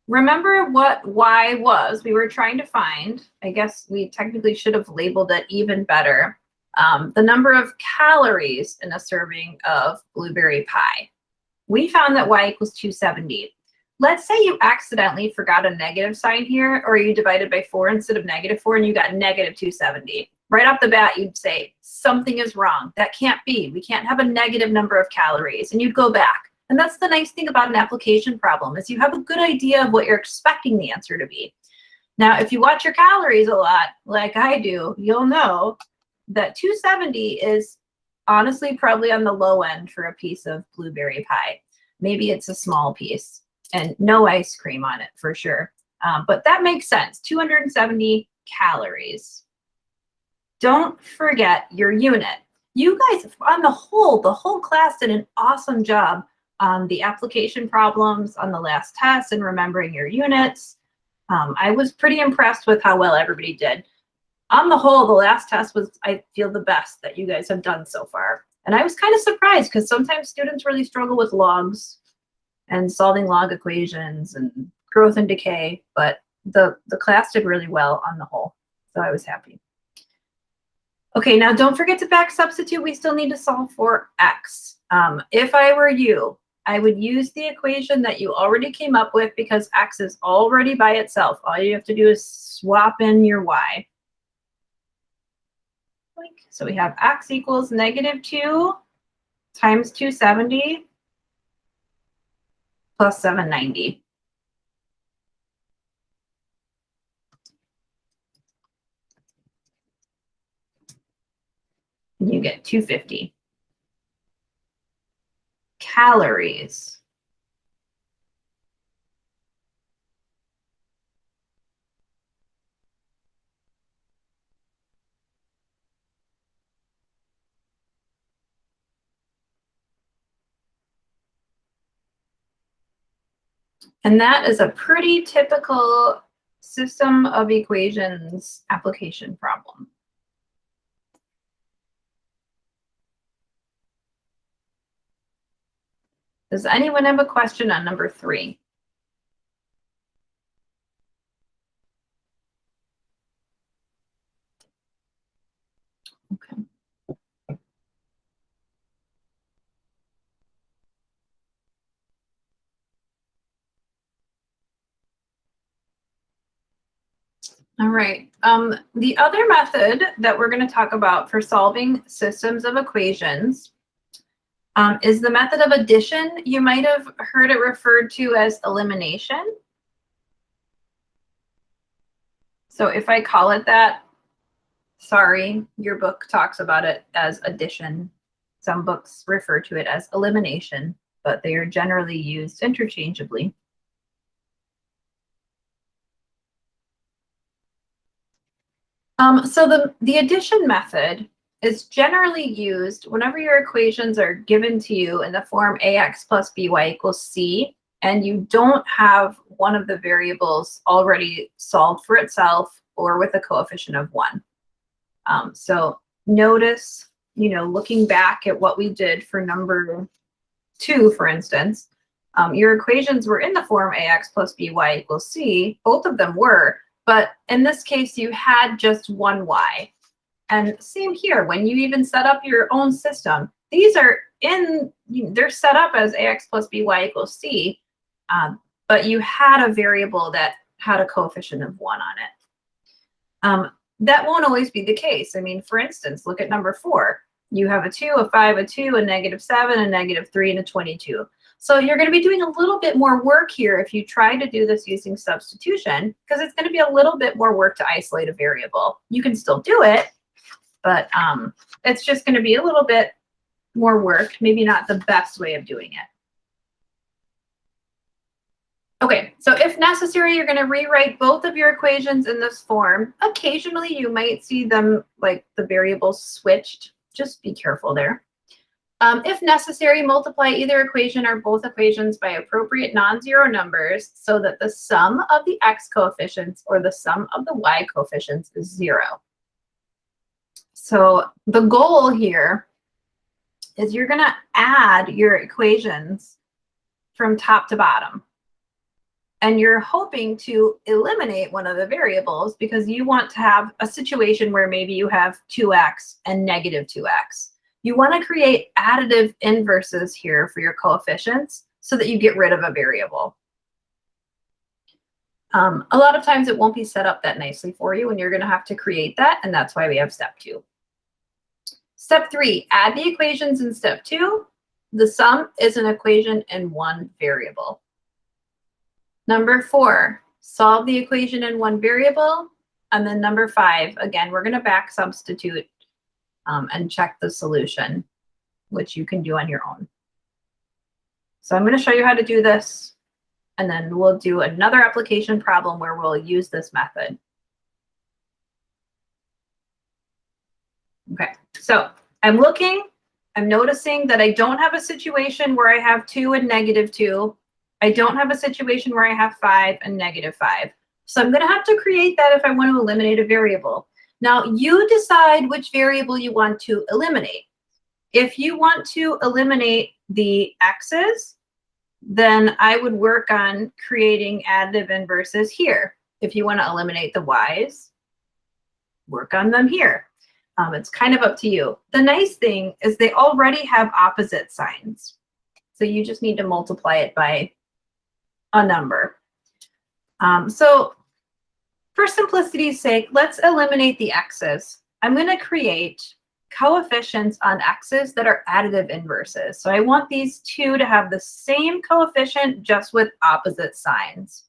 remember what y was. We were trying to find, I guess we technically should have labeled it even better, the number of calories in a serving of blueberry pie. We found that y equals 270. Let's say you accidentally forgot a negative sign here, or you divided by 4 instead of negative 4 and you got negative 270. Right off the bat, you'd say, something is wrong. That can't be. We can't have a negative number of calories. And you'd go back. And that's the nice thing about an application problem is you have a good idea of what you're expecting the answer to be. Now, if you watch your calories a lot, like I do, you'll know that 270 is honestly probably on the low end for a piece of blueberry pie. Maybe it's a small piece and no ice cream on it for sure. But that makes sense. 270 calories. Don't forget your unit. You guys, on the whole class did an awesome job on the application problems on the last test and remembering your units. I was pretty impressed with how well everybody did. On the whole, the last test was, I feel, the best that you guys have done so far. And I was kind of surprised because sometimes students really struggle with logs and solving log equations and growth and decay, but the class did really well on the whole, so I was happy. Okay, now don't forget to back substitute. We still need to solve for x. If I were you, I would use the equation that you already came up with because x is already by itself. All you have to do is swap in your y. So we have x equals -2 times 270 plus 790. And you get 250. Calories. And that is a pretty typical system of equations application problem. Does anyone have a question on number 3? Okay. All right. The other method that we're going to talk about for solving systems of equations is the method of addition. You might have heard it referred to as elimination. So if I call it that, sorry, your book talks about it as addition. Some books refer to it as elimination, but they are generally used interchangeably. So the addition method is generally used whenever your equations are given to you in the form ax plus by equals c, and you don't have one of the variables already solved for itself or with a coefficient of 1. So notice, looking back at what we did for number 2, for instance, your equations were in the form ax plus by equals c. Both of them were. But in this case, you had just one y. And same here, when you even set up your own system, these are they're set up as ax plus by equals c, but you had a variable that had a coefficient of 1 on it. That won't always be the case. I mean, for instance, look at number 4. You have a 2, a 5, a 2, a -7, a -3, and a 22. So you're going to be doing a little bit more work here if you try to do this using substitution, because it's going to be a little bit more work to isolate a variable. You can still do it, but it's just going to be a little bit more work, maybe not the best way of doing it. Okay, so if necessary, you're going to rewrite both of your equations in this form. Occasionally, you might see them, like the variables switched. Just be careful there. If necessary, multiply either equation or both equations by appropriate non-zero numbers so that the sum of the x coefficients or the sum of the y coefficients is 0. So the goal here is you're going to add your equations from top to bottom. And you're hoping to eliminate one of the variables because you want to have a situation where maybe you have 2x and -2x. You want to create additive inverses here for your coefficients so that you get rid of a variable. A lot of times it won't be set up that nicely for you, and you're going to have to create that, and that's why we have step 2. Step 3, add the equations in step 2. The sum is an equation in one variable. Number 4, solve the equation in one variable. And then number 5, again, we're going to back substitute and check the solution, which you can do on your own. So I'm going to show you how to do this, and then we'll do another application problem where we'll use this method. Okay, so I'm noticing that I don't have a situation where I have 2 and -2. I don't have a situation where I have 5 and -5. So I'm going to have to create that if I want to eliminate a variable. Now, you decide which variable you want to eliminate. If you want to eliminate the x's, then I would work on creating additive inverses here. If you want to eliminate the y's, work on them here. It's kind of up to you. The nice thing is they already have opposite signs. So you just need to multiply it by a number. So for simplicity's sake, let's eliminate the x's. I'm going to create coefficients on x's that are additive inverses. So I want these two to have the same coefficient, just with opposite signs.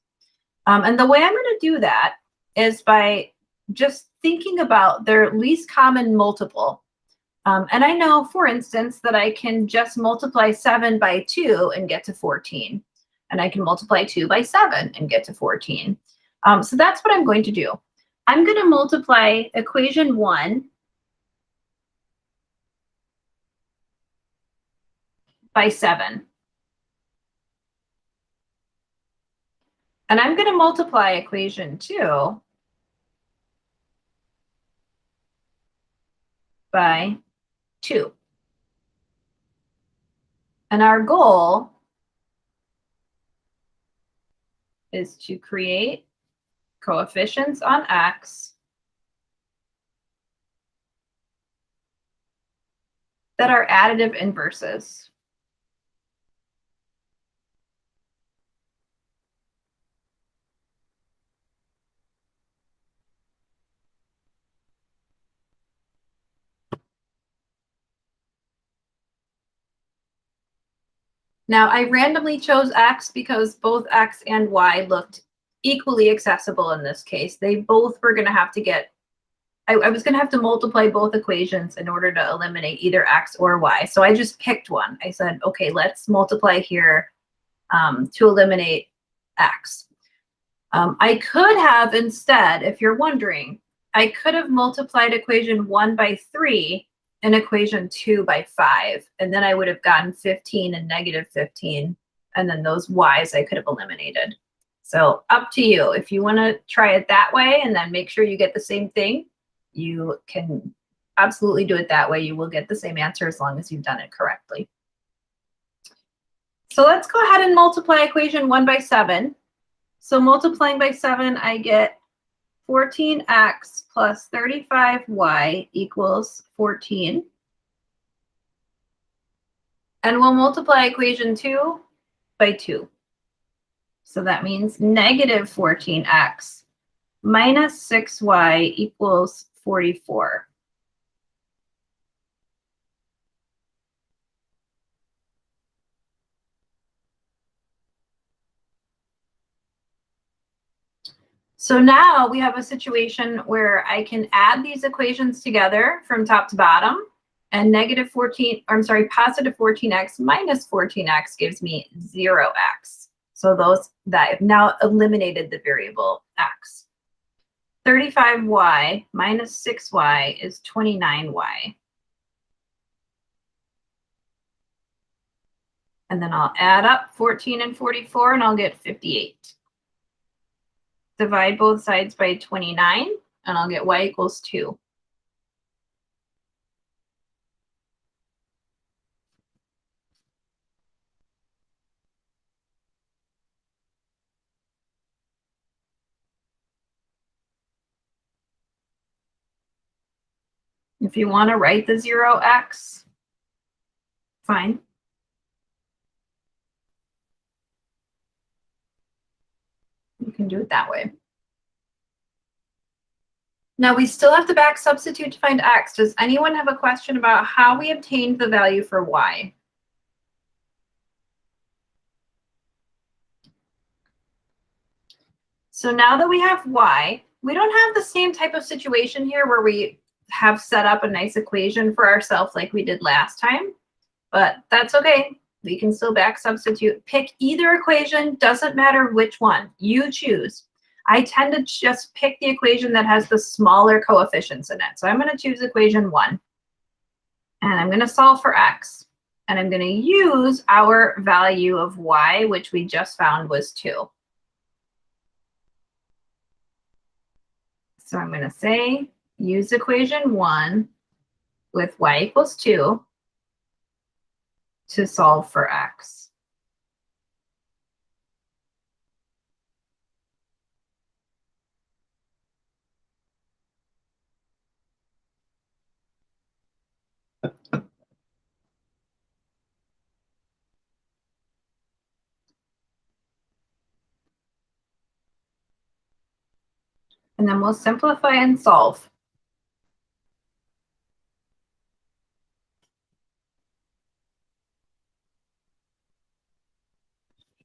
And the way I'm going to do that is by just thinking about their least common multiple. And I know, for instance, that I can just multiply 7 by 2 and get to 14. And I can multiply 2 by 7 and get to 14. So that's what I'm going to do. I'm going to multiply equation 1 by 7. And I'm going to multiply equation 2 by 2. And our goal is to create coefficients on x that are additive inverses. Now, I randomly chose x because both x and y looked equally accessible in this case. They both were going to have to get, I was going to have to multiply both equations in order to eliminate either x or y. So I just picked one. I said, okay, let's multiply here to eliminate x. I could have instead, if you're wondering, I could have multiplied equation 1 by 3 and equation 2 by 5, and then I would have gotten 15 and negative 15, and then those y's I could have eliminated. So up to you. If you want to try it that way and then make sure you get the same thing, you can absolutely do it that way. You will get the same answer as long as you've done it correctly. So let's go ahead and multiply equation 1 by 7. So multiplying by 7, I get 14x plus 35y equals 14. And we'll multiply equation 2 by 2. So that means negative 14x minus 6y equals 44. So now we have a situation where I can add these equations together from top to bottom, and positive 14x minus 14x gives me 0x. So those that have now eliminated the variable x. 35y minus 6y is 29y. And then I'll add up 14 and 44 and I'll get 58. Divide both sides by 29 and I'll get y equals 2. If you want to write the 0x, fine. You can do it that way. Now we still have to back substitute to find x. Does anyone have a question about how we obtained the value for y? So now that we have y, we don't have the same type of situation here where we have set up a nice equation for ourselves like we did last time, but that's okay. We can still back substitute. Pick either equation, doesn't matter which one, you choose. I tend to just pick the equation that has the smaller coefficients in it. So I'm going to choose equation 1, and I'm going to solve for x, and I'm going to use our value of y, which we just found was 2. So I'm going to say, use equation 1 with y equals 2 to solve for x. And then we'll simplify and solve.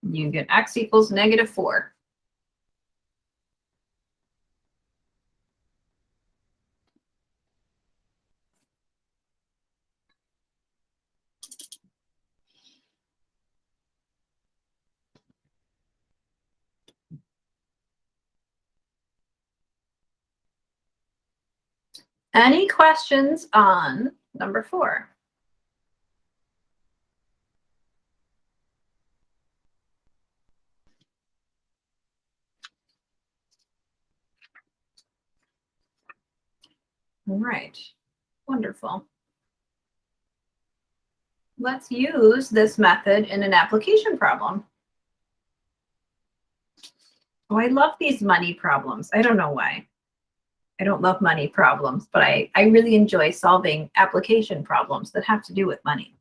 You get x equals -4. Any questions on number 4? All right, wonderful. Let's use this method in an application problem. Oh, I love these money problems. I don't know why. I don't love money problems, but I really enjoy solving application problems that have to do with money.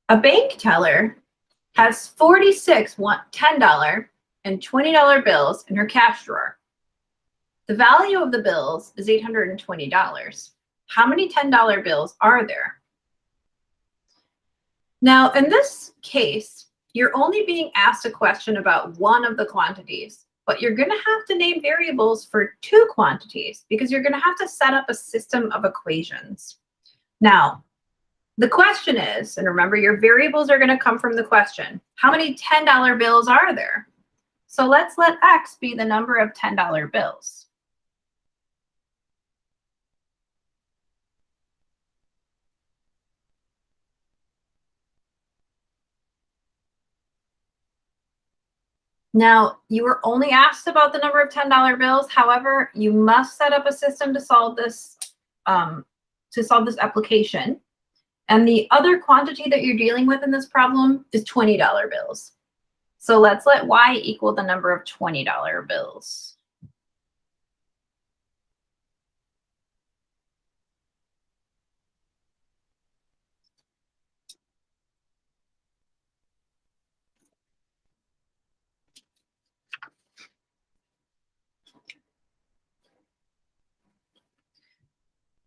A bank teller has 46 $10 and $20 bills in her cash drawer. The value of the bills is $820. How many $10 bills are there? Now, in this case, you're only being asked a question about one of the quantities, but you're going to have to name variables for 2 quantities because you're going to have to set up a system of equations. Now, the question is, and remember your variables are going to come from the question, how many $10 bills are there? So let's let X be the number of $10 bills. Now, you were only asked about the number of $10 bills. However, you must set up a system to solve this application. And the other quantity that you're dealing with in this problem is $20 bills. So let's let Y equal the number of $20 bills.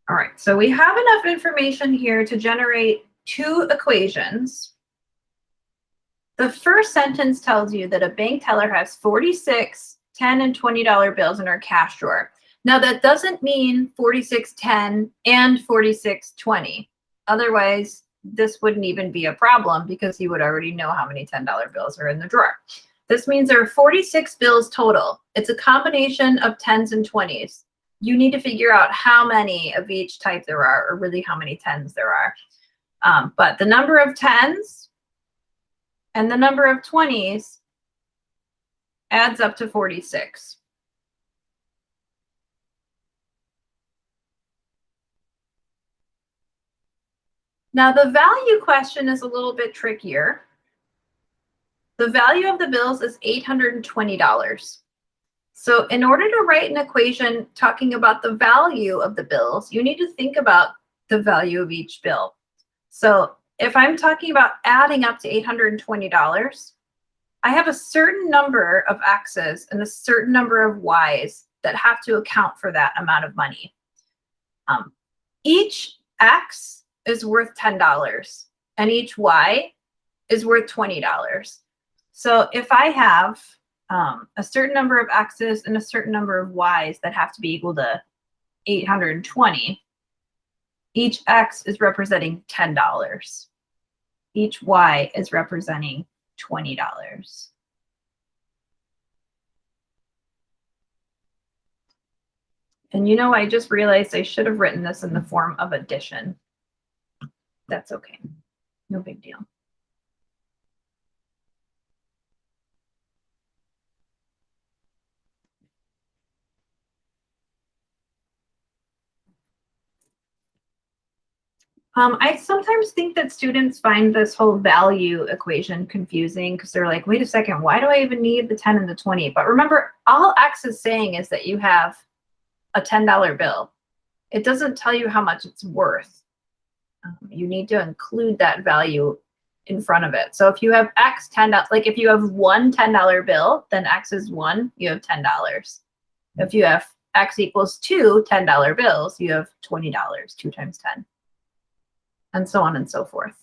All right, so we have enough information here to generate 2 equations. The first sentence tells you that a bank teller has 46 $10 and $20 bills in her cash drawer. Now that doesn't mean 46 $10 and 46 $20. Otherwise, this wouldn't even be a problem because you would already know how many $10 bills are in the drawer. This means there are 46 bills total. It's a combination of 10s and 20s. You need to figure out how many of each type there are, or really how many 10s there are. But the number of 10s and the number of 20s adds up to 46. Now the value question is a little bit trickier. The value of the bills is $820. So in order to write an equation talking about the value of the bills, you need to think about the value of each bill. So if I'm talking about adding up to $820, I have a certain number of X's and a certain number of Y's that have to account for that amount of money. Each X is worth $10 and each Y is worth $20. So if I have a certain number of X's and a certain number of Y's that have to be equal to 820. Each X is representing $10. Each Y is representing $20. And you know, I just realized I should have written this in the form of addition. That's okay. No big deal. I sometimes think that students find this whole value equation confusing because they're like, wait a second, why do I even need the 10 and the 20? But remember, all X is saying is that you have a $10 bill. It doesn't tell you how much it's worth. You need to include that value in front of it. So if you have X $10, like if you have one $10 bill, then X is 1, you have $10. If you have x equals 2 $10 bills, you have $20, 2 times 10, and so on and so forth.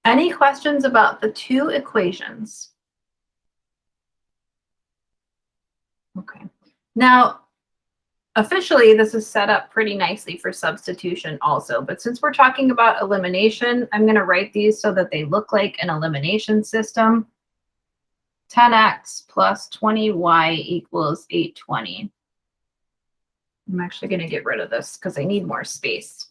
Any questions about the two equations? Okay. Now, officially, this is set up pretty nicely for substitution also, but since we're talking about elimination, I'm going to write these so that they look like an elimination system. 10x plus 20y equals 820. I'm actually going to get rid of this because I need more space.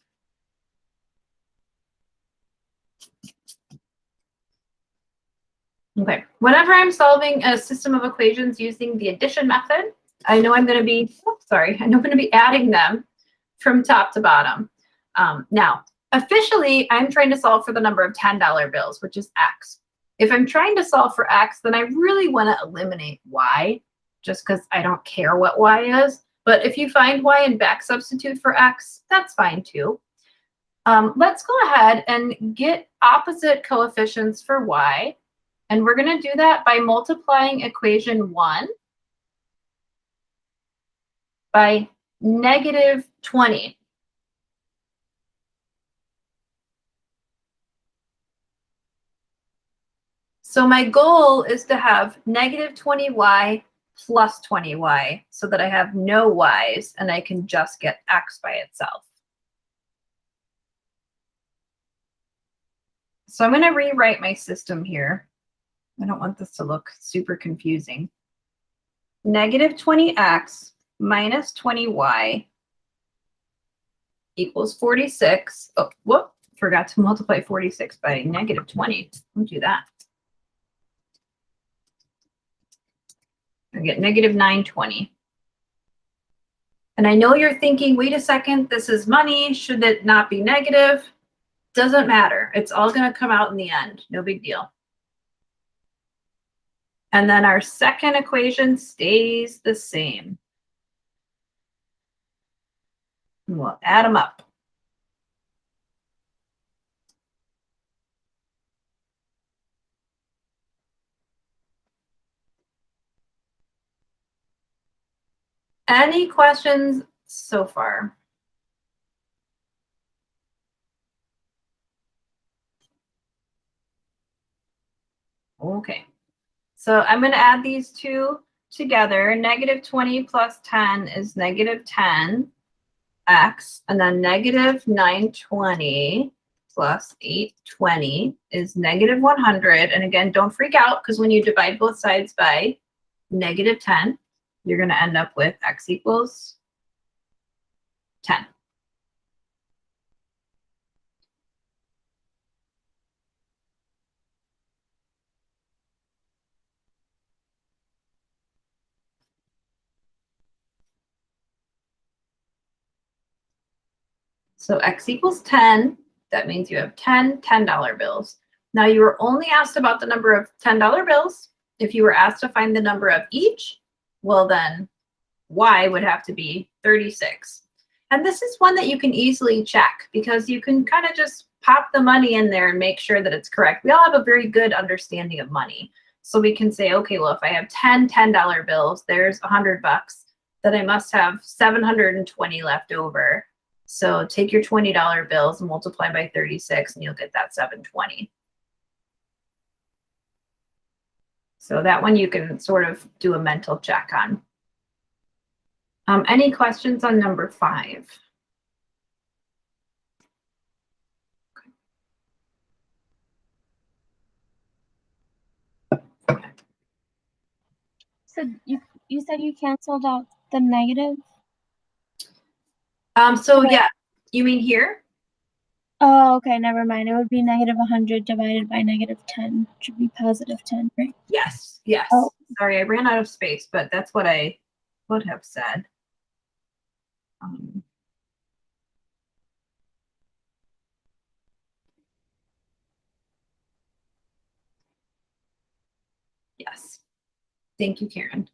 Okay, whenever I'm solving a system of equations using the addition method, I know I'm going to be, I know I'm going to be adding them from top to bottom. Now, officially, I'm trying to solve for the number of $10 bills, which is x. If I'm trying to solve for x, then I really want to eliminate y, just because I don't care what y is. But if you find y and back substitute for x, that's fine too. Let's go ahead and get opposite coefficients for y. And we're going to do that by multiplying equation 1 by negative 20. So my goal is to have negative 20y plus 20y so that I have no y's and I can just get x by itself. So I'm going to rewrite my system here. I don't want this to look super confusing. Negative 20x minus 20y equals 46. Oh, whoop, forgot to multiply 46 by negative 20. Don't do that. I get negative 920. And I know you're thinking, wait a second, this is money. Should it not be negative? Doesn't matter. It's all going to come out in the end. No big deal. And then our second equation stays the same. And we'll add them up. Any questions so far? Okay. So I'm going to add these two together. Negative 20 plus 10 is negative 10x. And then negative 920 plus 820 is negative 100. And again, don't freak out because when you divide both sides by negative 10, you're going to end up with x equals 10. So x equals 10. That means you have 10 $10 bills. Now you were only asked about the number of $10 bills. If you were asked to find the number of each, well then y would have to be 36. And this is one that you can easily check because you can kind of just pop the money in there and make sure that it's correct. We all have a very good understanding of money. So we can say, okay, well, if I have 10 $10 bills, there's $100, then I must have 720 left over. So take your $20 bills and multiply by 36 and you'll get that 720. So that one you can sort of do a mental check on. Any questions on number 5? Okay. So you said you canceled out the negative? So yeah, you mean here? Oh, okay, never mind. It would be negative 100 divided by negative 10. It should be positive 10, right? Yes, yes. Oh. Sorry, I ran out of space, but that's what I would have said. Yes. Thank you, Karen.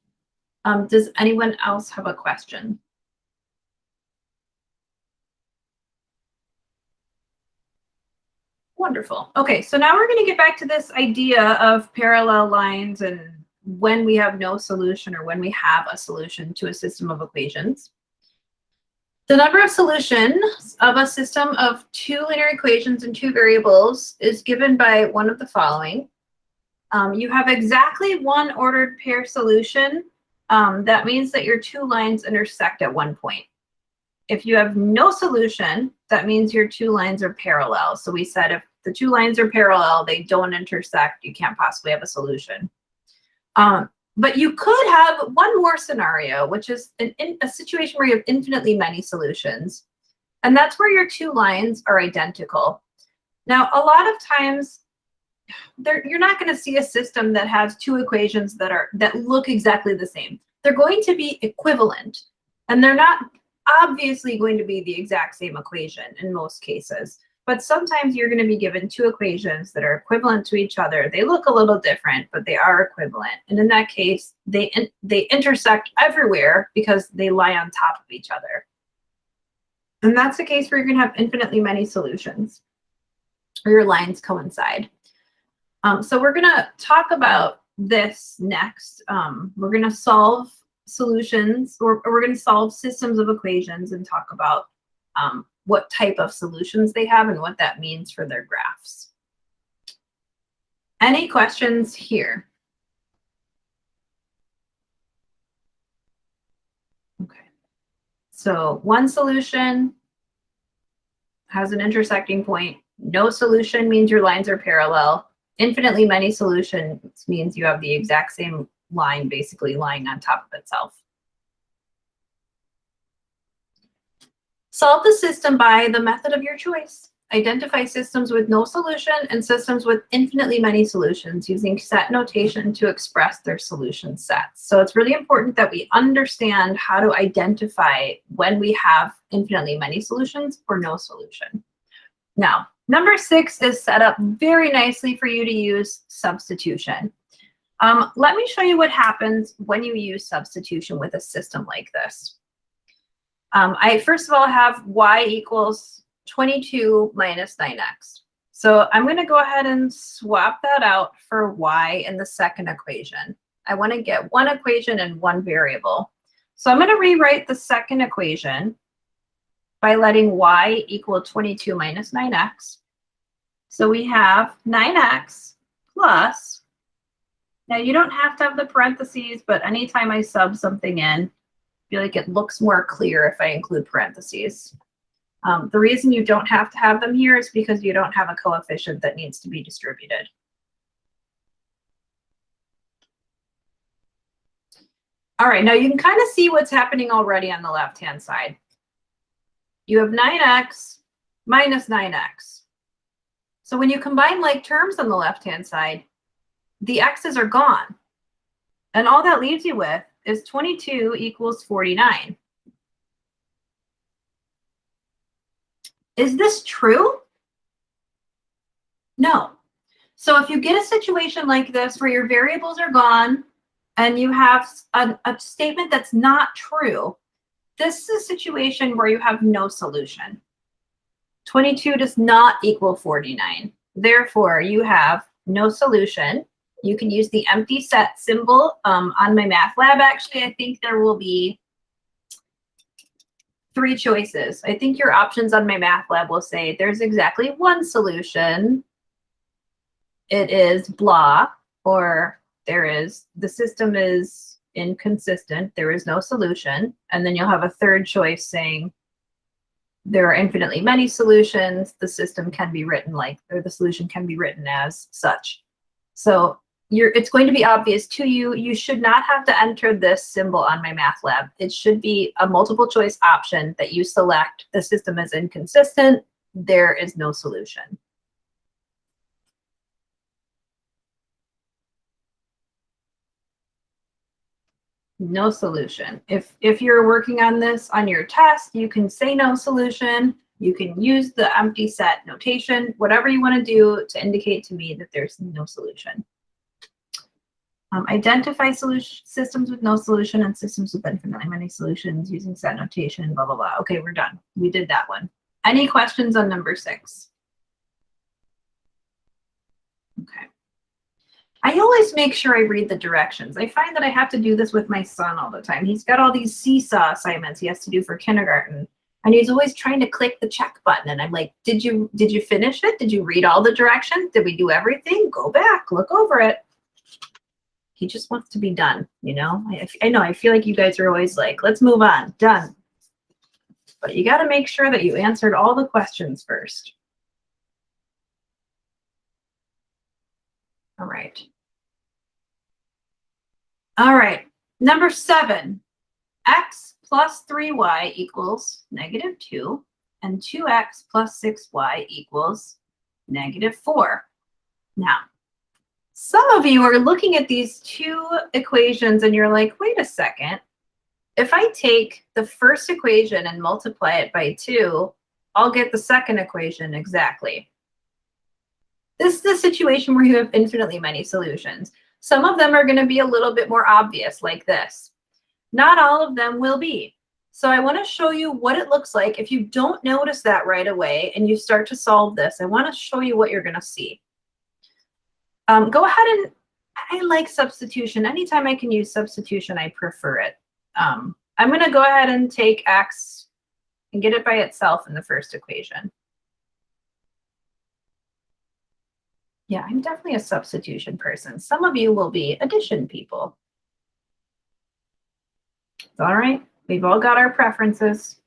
Does anyone else have a question? Wonderful. Okay, so now we're going to get back to this idea of parallel lines and when we have no solution or when we have a solution to a system of equations. The number of solutions of a system of two linear equations and two variables is given by one of the following. You have exactly one ordered pair solution. That means that your two lines intersect at one point. If you have no solution, that means your two lines are parallel. So we said if the two lines are parallel, they don't intersect, you can't possibly have a solution. But you could have one more scenario, which is a situation where you have infinitely many solutions. And that's where your two lines are identical. Now, a lot of times, you're not going to see a system that has two equations that look exactly the same. They're going to be equivalent, and they're not obviously going to be the exact same equation in most cases. But sometimes you're going to be given two equations that are equivalent to each other. They look a little different, but they are equivalent. And in that case, they intersect everywhere because they lie on top of each other. And that's the case where you're going to have infinitely many solutions, or your lines coincide. So we're going to talk about this next. We're going to solve solutions, or we're going to solve systems of equations and talk about what type of solutions they have and what that means for their graphs. Any questions here? Okay. So one solution has an intersecting point. No solution means your lines are parallel. Infinitely many solutions means you have the exact same line basically lying on top of itself. Solve the system by the method of your choice. Identify systems with no solution and systems with infinitely many solutions using set notation to express their solution sets. So it's really important that we understand how to identify when we have infinitely many solutions or no solution. Now, number 6 is set up very nicely for you to use substitution. Let me show you what happens when you use substitution with a system like this. I first of all have y equals 22 minus 9x. So I'm going to go ahead and swap that out for y in the second equation. I want to get one equation and one variable. So I'm going to rewrite the second equation by letting y equal 22 minus 9x. So we have 9x plus, now you don't have to have the parentheses, but anytime I sub something in, I feel like it looks more clear if I include parentheses. The reason you don't have to have them here is because you don't have a coefficient that needs to be distributed. All right, now you can kind of see what's happening already on the left-hand side. You have 9x minus 9x. So when you combine like terms on the left-hand side, the x's are gone. And all that leaves you with is 22 equals 49. Is this true? No. So if you get a situation like this where your variables are gone and you have a statement that's not true, this is a situation where you have no solution. 22 does not equal 49. Therefore, you have no solution. You can use the empty set symbol. On MyMathLab, actually, I think there will be 3 choices. I think your options on MyMathLab will say there's exactly one solution. It is blah, or the system is inconsistent. There is no solution. And then you'll have a third choice saying there are infinitely many solutions. The system can be written or the solution can be written as such. So it's going to be obvious to you. You should not have to enter this symbol on MyMathLab. It should be a multiple choice option that you select. The system is inconsistent. There is no solution. No solution. If you're working on this on your test, you can say no solution. You can use the empty set notation, whatever you want to do to indicate to me that there's no solution. Identify systems with no solution and systems with infinitely many solutions using set notation, blah, blah, blah. Okay, we're done. We did that one. Any questions on number 6? Okay. I always make sure I read the directions. I find that I have to do this with my son all the time. He's got all these seesaw assignments he has to do for kindergarten. And he's always trying to click the check button. And I'm like, did you finish it? Did you read all the directions? Did we do everything? Go back, look over it. He just wants to be done, you know? I know, I feel like you guys are always like, let's move on, done. But you got to make sure that you answered all the questions first. All right. All right, number 7, x plus 3y equals -2, and 2x plus 6y equals -4. Now, some of you are looking at these two equations and you're like, wait a second. If I take the first equation and multiply it by 2, I'll get the second equation exactly. This is the situation where you have infinitely many solutions. Some of them are going to be a little bit more obvious, like this. Not all of them will be. So I want to show you what it looks like if you don't notice that right away and you start to solve this. I want to show you what you're going to see. Go ahead and, I like substitution. Anytime I can use substitution, I prefer it. I'm going to go ahead and take x and get it by itself in the first equation. Yeah, I'm definitely a substitution person. Some of you will be addition people. It's all right. We've all got our preferences.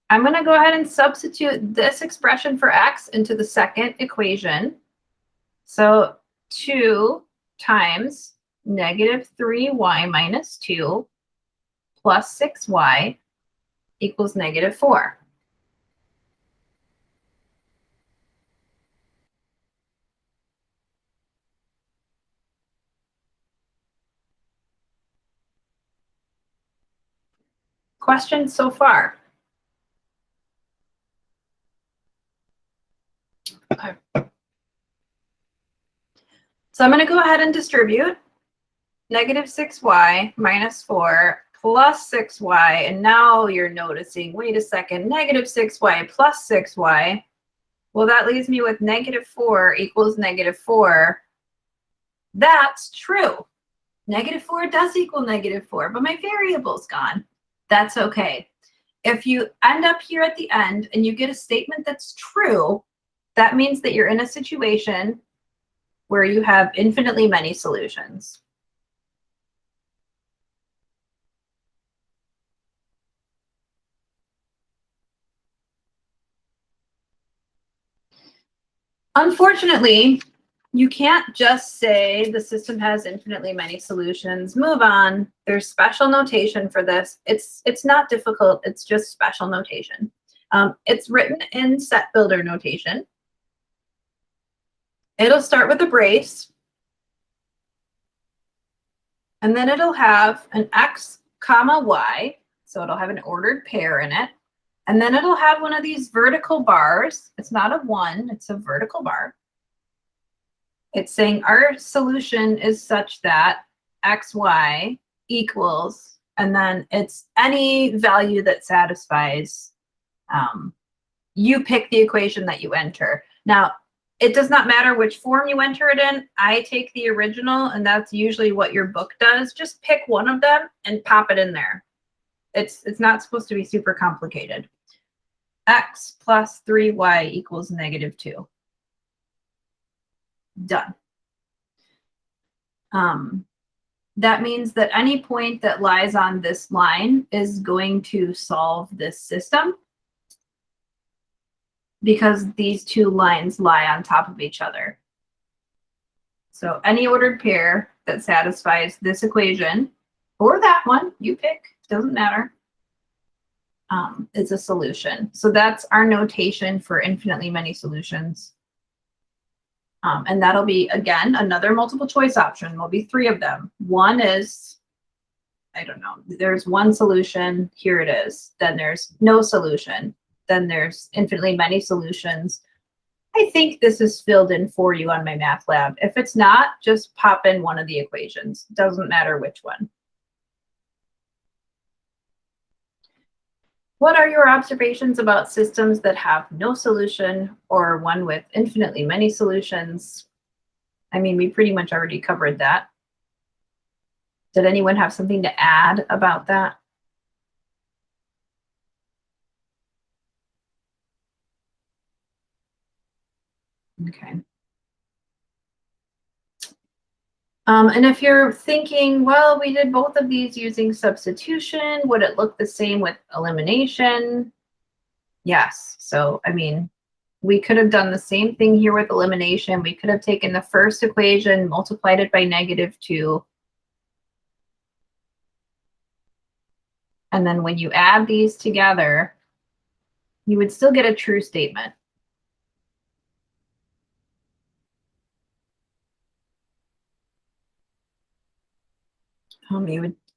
I'm going to go ahead and substitute this expression for x into the second equation. So 2 times -3y minus 2 plus 6y equals -4. Questions so far? Okay. So I'm going to go ahead and distribute -6y minus 4 plus 6y. And now you're noticing, wait a second, -6y plus 6y. Well, that leaves me with -4 equals -4. That's true. -4 does equal -4, but my variable's gone. That's okay. If you end up here at the end and you get a statement that's true, that means that you're in a situation where you have infinitely many solutions. Unfortunately, you can't just say the system has infinitely many solutions. Move on. There's special notation for this. It's not difficult. It's just special notation. It's written in set builder notation. It'll start with a brace. And then it'll have an x comma y. So it'll have an ordered pair in it. And then it'll have one of these vertical bars. It's not a 1, it's a vertical bar. It's saying our solution is such that xy equals, and then it's any value that satisfies, you pick the equation that you enter. Now, it does not matter which form you enter it in. I take the original, and that's usually what your book does. Just pick one of them and pop it in there. It's not supposed to be super complicated. X plus 3y equals -2. Done. That means that any point that lies on this line is going to solve this system because these two lines lie on top of each other. So any ordered pair that satisfies this equation, or that one, you pick, doesn't matter, is a solution. So that's our notation for infinitely many solutions. And that'll be, again, another multiple choice option. There'll be 3 of them. One is, I don't know, there's one solution, here it is. Then there's no solution. Then there's infinitely many solutions. I think this is filled in for you on MyMathLab. If it's not, just pop in one of the equations. Doesn't matter which one. What are your observations about systems that have no solution or one with infinitely many solutions? I mean, we pretty much already covered that. Did anyone have something to add about that? Okay. And if you're thinking, well, we did both of these using substitution, would it look the same with elimination? Yes. So, I mean, we could have done the same thing here with elimination. We could have taken the first equation, multiplied it by -2. And then when you add these together, you would still get a true statement.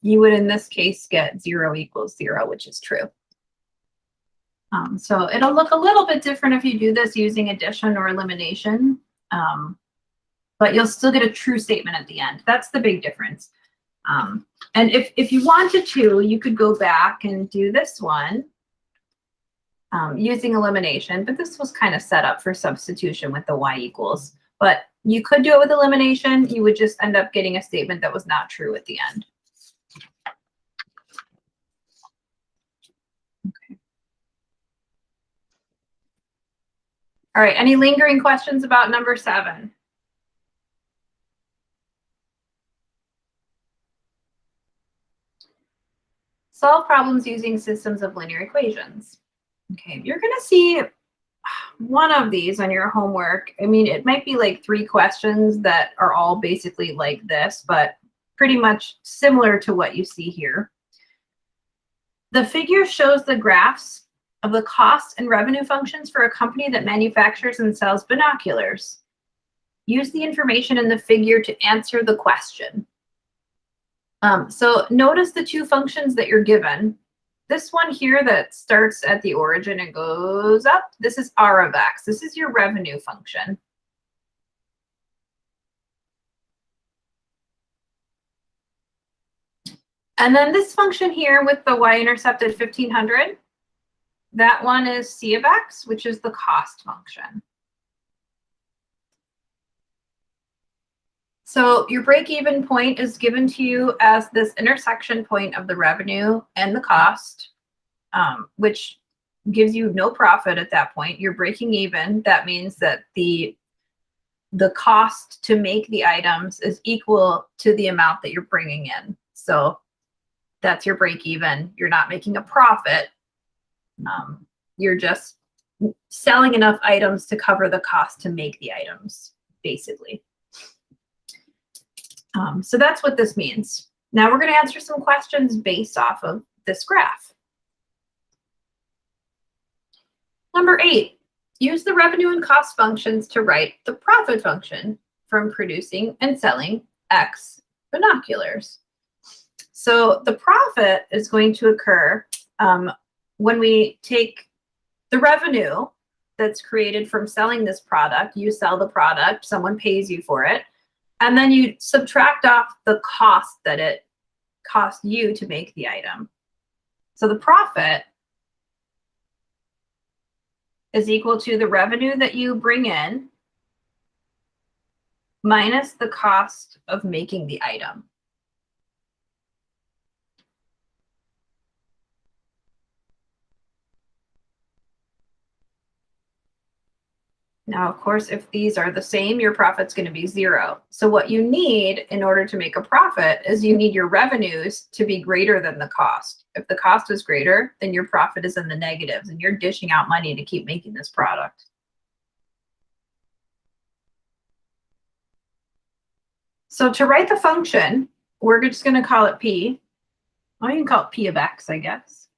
You would in this case get 0 equals 0, which is true. So it'll look a little bit different if you do this using addition or elimination, but you'll still get a true statement at the end. That's the big difference. And if you wanted to, you could go back and do this one using elimination, but this was kind of set up for substitution with the y equals. But you could do it with elimination. You would just end up getting a statement that was not true at the end. Okay. All right, any lingering questions about number 7? Solve problems using systems of linear equations. Okay, you're going to see one of these on your homework. I mean, it might be like 3 questions that are all basically like this, but pretty much similar to what you see here. The figure shows the graphs of the cost and revenue functions for a company that manufactures and sells binoculars. Use the information in the figure to answer the question. So notice the 2 functions that you're given. This one here that starts at the origin and goes up, this is R of X. This is your revenue function. And then this function here with the y-intercept at 1500, that one is C of X, which is the cost function. So your break-even point is given to you as this intersection point of the revenue and the cost, which gives you no profit at that point. You're breaking even. That means that the cost to make the items is equal to the amount that you're bringing in. So that's your break-even. You're not making a profit. You're just selling enough items to cover the cost to make the items, basically. So that's what this means. Now we're going to answer some questions based off of this graph. Number 8, use the revenue and cost functions to write the profit function from producing and selling X binoculars. So the profit is going to occur when we take the revenue that's created from selling this product. You sell the product, someone pays you for it, and then you subtract off the cost that it cost you to make the item. So the profit is equal to the revenue that you bring in minus the cost of making the item. Now, of course, if these are the same, your profit's going to be 0. So what you need in order to make a profit is you need your revenues to be greater than the cost. If the cost is greater, then your profit is in the negatives and you're dishing out money to keep making this product. So to write the function, we're just going to call it P. Well, you can call it P of X, I guess.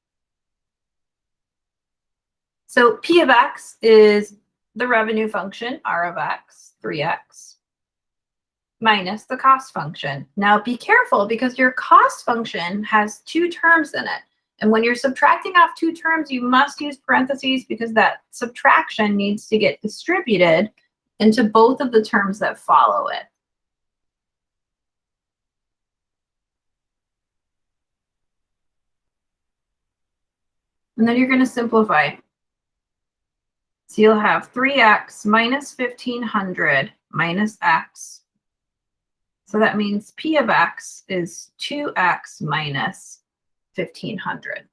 So P of X is the revenue function, R of X, 3X, minus the cost function. Now be careful because your cost function has 2 terms in it. And when you're subtracting off 2 terms, you must use parentheses because that subtraction needs to get distributed into both of the terms that follow it. And then you're going to simplify. So you'll have 3X minus 1500 minus X So that means P of X is 2X minus 1500.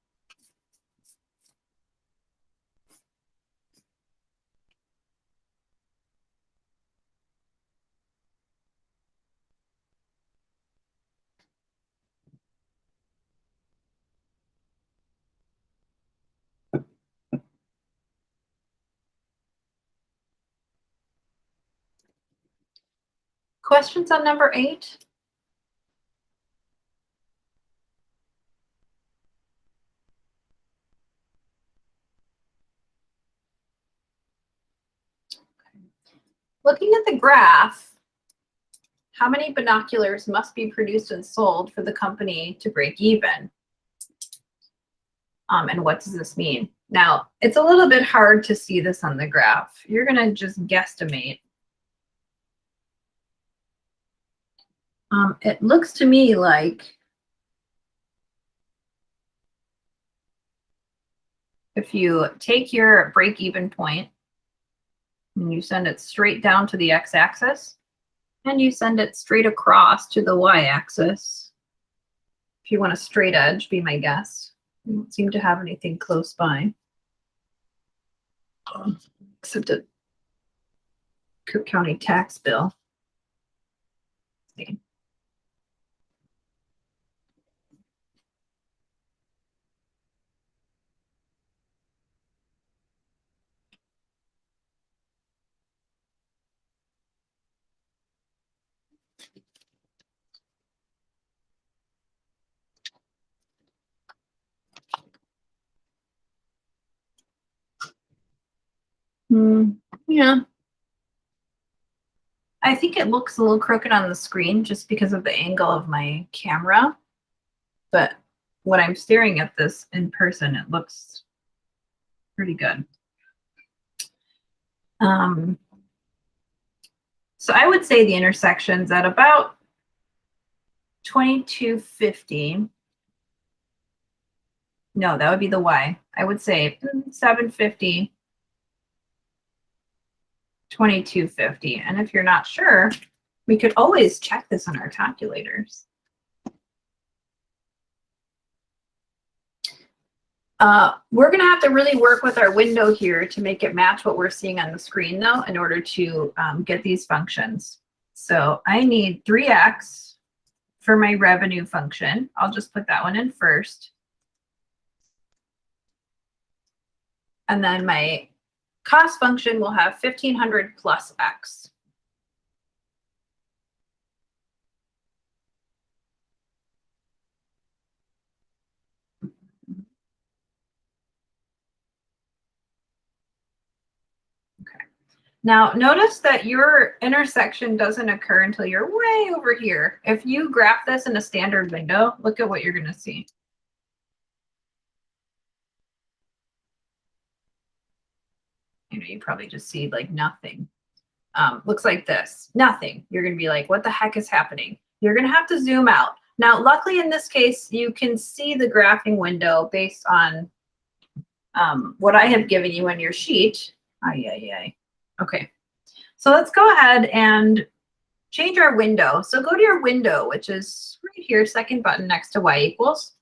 Questions on number 8? Looking at the graph, how many binoculars must be produced and sold for the company to break even? And what does this mean? Now, it's a little bit hard to see this on the graph. You're going to just guesstimate. It looks to me like if you take your break-even point and you send it straight down to the x-axis, and you send it straight across to the y-axis. If you want a straight edge, be my guest. I don't seem to have anything close by. Except a Cook County tax bill. Let's see. Yeah. I think it looks a little crooked on the screen just because of the angle of my camera. But when I'm staring at this in person, it looks pretty good. So I would say the intersection's at about 2250. No, that would be the Y. I would say 750, 2250. And if you're not sure, we could always check this on our calculators. We're going to have to really work with our window here to make it match what we're seeing on the screen, though, in order to get these functions. So I need 3x for my revenue function. I'll just put that one in first. And then my cost function will have 1500 plus x. Okay. Now notice that your intersection doesn't occur until you're way over here. If you graph this in a standard window, look at what you're going to see. You probably just see like nothing. Looks like this, nothing. You're going to be like, what the heck is happening? You're going to have to zoom out. Now, luckily in this case, you can see the graphing window based on what I have given you on your sheet. Okay, so let's go ahead and change our window. So go to your window, which is right here, second button next to y equals.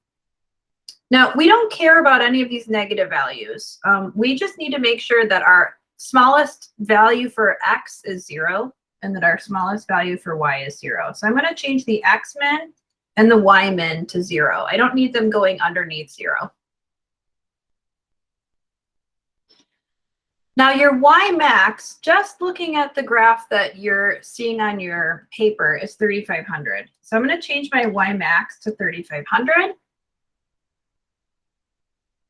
Now, we don't care about any of these negative values. We just need to make sure that our smallest value for x is 0 and that our smallest value for y is 0. So I'm going to change the x min and the y min to 0. I don't need them going underneath 0. Now your y max, just looking at the graph that you're seeing on your paper, is 3,500. So I'm going to change my y max to 3,500.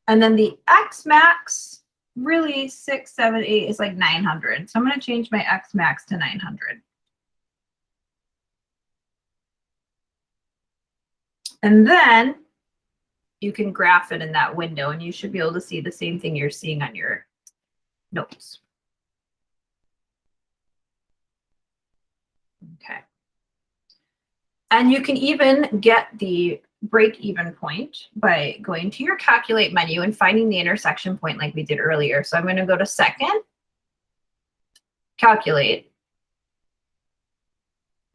And then the x max, really 6, 7, 8 is like 900. So I'm going to change my x max to 900. And then you can graph it in that window and you should be able to see the same thing you're seeing on your notes. Okay. And you can even get the break-even point by going to your calculate menu and finding the intersection point like we did earlier. So I'm going to go to second, calculate,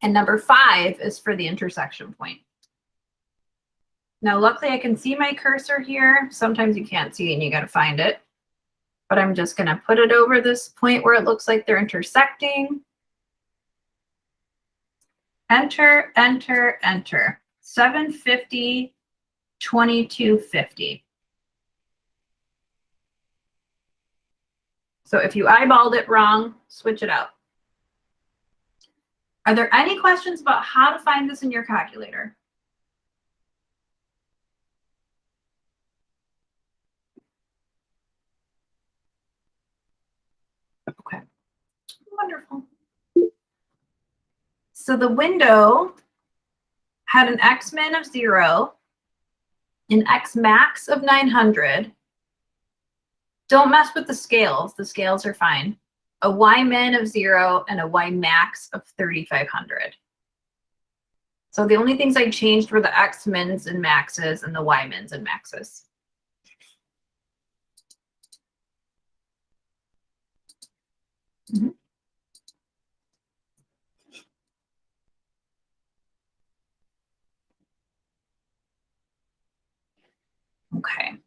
And number 5 is for the intersection point. Now, luckily I can see my cursor here. Sometimes you can't see it and you got to find it. But I'm just going to put it over this point where it looks like they're intersecting. Enter, enter, enter. 750, 2250. So if you eyeballed it wrong, switch it out. Are there any questions about how to find this in your calculator? Okay, wonderful. So the window had an X min of 0, an X max of 900. Don't mess with the scales. The scales are fine. A Y min of 0 and a Y max of 3,500. So the only things I changed were the X mins and maxes and the Y mins and maxes. Mm-hmm. Okay.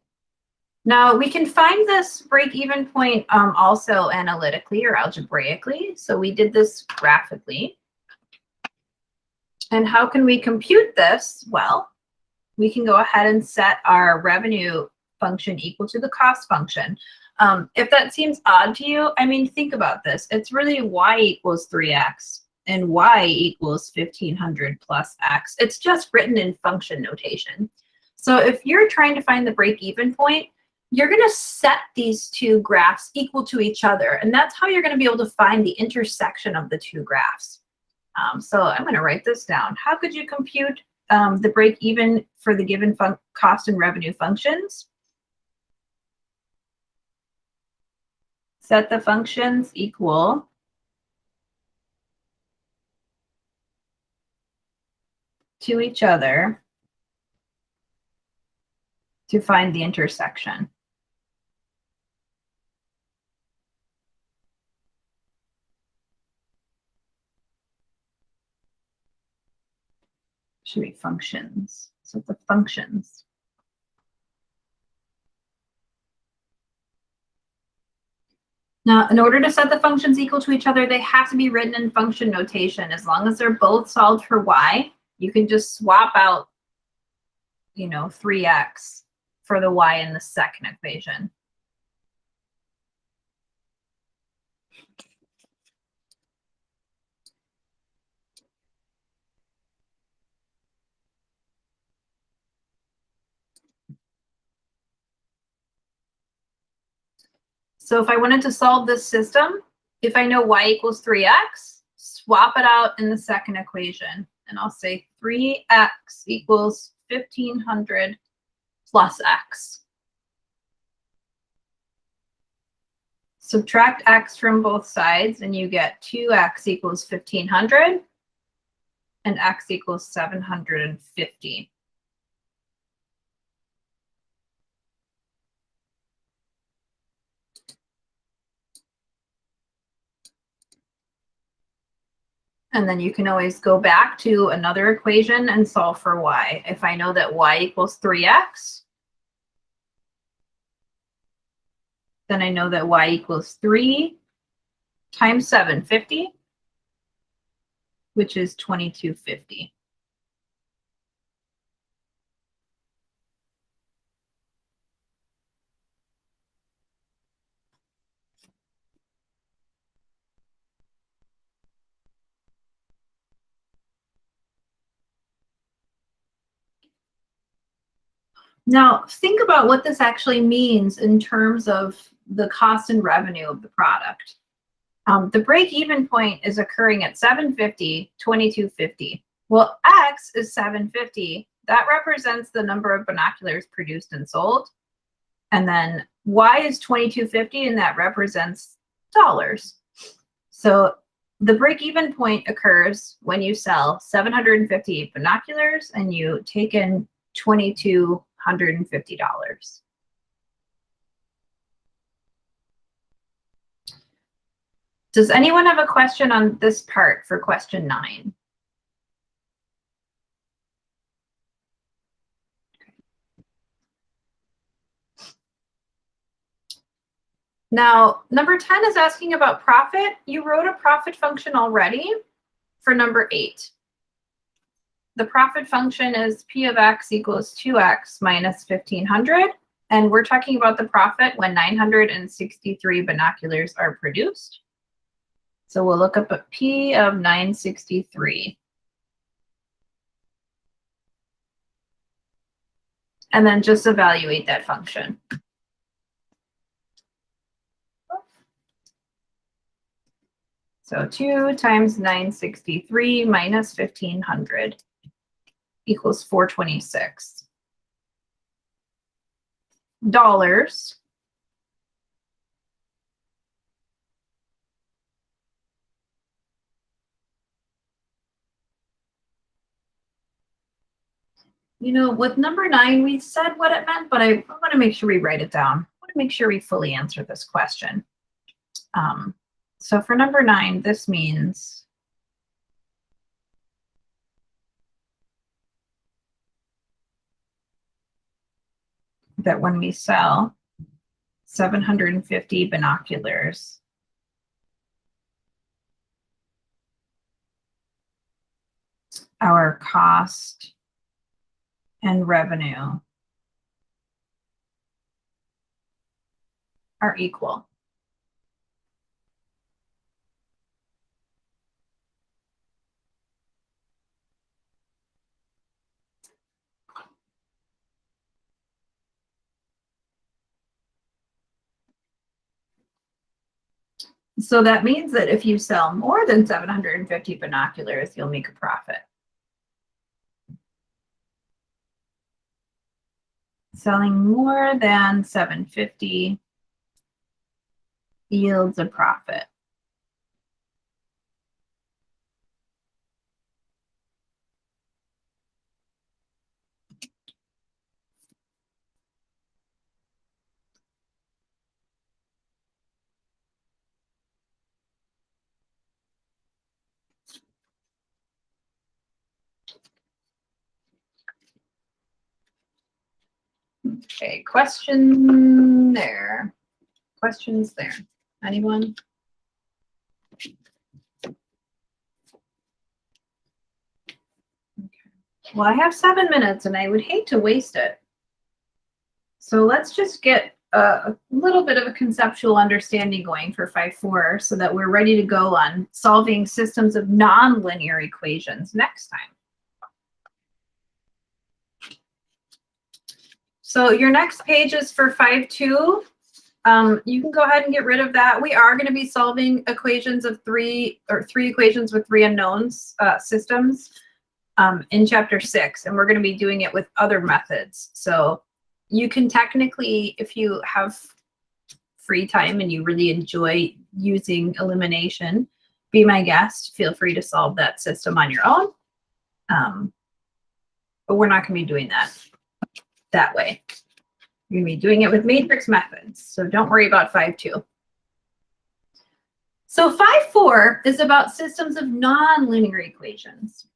Now we can find this break-even point also analytically or algebraically. So we did this graphically. And how can we compute this? Well, we can go ahead and set our revenue function equal to the cost function. If that seems odd to you, I mean, think about this. It's really y equals 3x and y equals 1,500 plus x. It's just written in function notation. So if you're trying to find the break-even point, you're going to set these two graphs equal to each other. And that's how you're going to be able to find the intersection of the two graphs. So I'm going to write this down. How could you compute the break-even for the given cost and revenue functions? Set the functions equal to each other to find the intersection. Should be functions. So the functions. Now, in order to set the functions equal to each other, they have to be written in function notation. As long as they're both solved for y, you can just swap out, 3x for the y in the second equation. So if I wanted to solve this system, if I know y equals 3x, swap it out in the second equation. And I'll say 3x equals 1,500 plus x. Subtract x from both sides, and you get 2x equals 1,500, and x equals 750. And then you can always go back to another equation and solve for y. If I know that y equals 3x, then I know that y equals 3 times 750, which is 2,250. Now, think about what this actually means in terms of the cost and revenue of the product. The break-even point is occurring at 750, 2,250. Well, X is 750. That represents the number of binoculars produced and sold. And then Y is 2,250, and that represents dollars. So the break-even point occurs when you sell 750 binoculars and you take in $2,250. Does anyone have a question on this part for question 9? Now, number 10 is asking about profit. You wrote a profit function already for number 8. The profit function is P of X equals 2X minus 1,500. And we're talking about the profit when 963 binoculars are produced. So we'll look up a P of 963. And then just evaluate that function. So 2 times 963 minus 1,500 equals 426 dollars. You know, with number 9, we said what it meant, but I want to make sure we write it down. I want to make sure we fully answer this question. So for number 9, this means that when we sell 750 binoculars, our cost and revenue are equal. So that means that if you sell more than 750 binoculars, you'll make a profit. Selling more than 750 yields a profit. Okay, question there. Questions there. Anyone? Okay. Well, I have 7 minutes and I would hate to waste it. So let's just get a little bit of a conceptual understanding going for 5-4 so that we're ready to go on solving systems of nonlinear equations next time. So your next page is for 5-2. You can go ahead and get rid of that. We are going to be solving equations of three equations with 3 unknowns systems in chapter 6, and we're going to be doing it with other methods. So you can technically, if you have free time and you really enjoy using elimination, be my guest. Feel free to solve that system on your own. But we're not going to be doing that way. You're going to be doing it with matrix methods. So don't worry about 5-2. So 5-4 is about systems of nonlinear equations.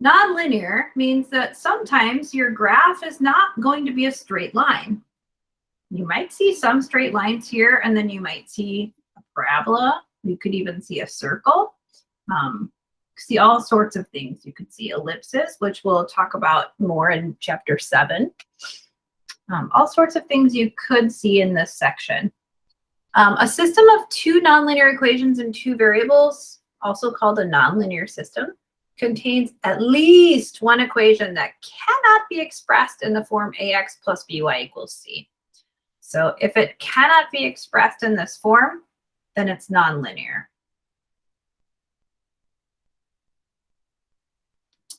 Nonlinear means that sometimes your graph is not going to be a straight line. You might see some straight lines here, and then you might see a parabola. You could even see a circle. See all sorts of things. You could see ellipses, which we'll talk about more in chapter 7. All sorts of things you could see in this section. A system of 2 nonlinear equations and 2 variables, also called a nonlinear system, contains at least one equation that cannot be expressed in the form ax plus by equals c. So if it cannot be expressed in this form, then it's nonlinear.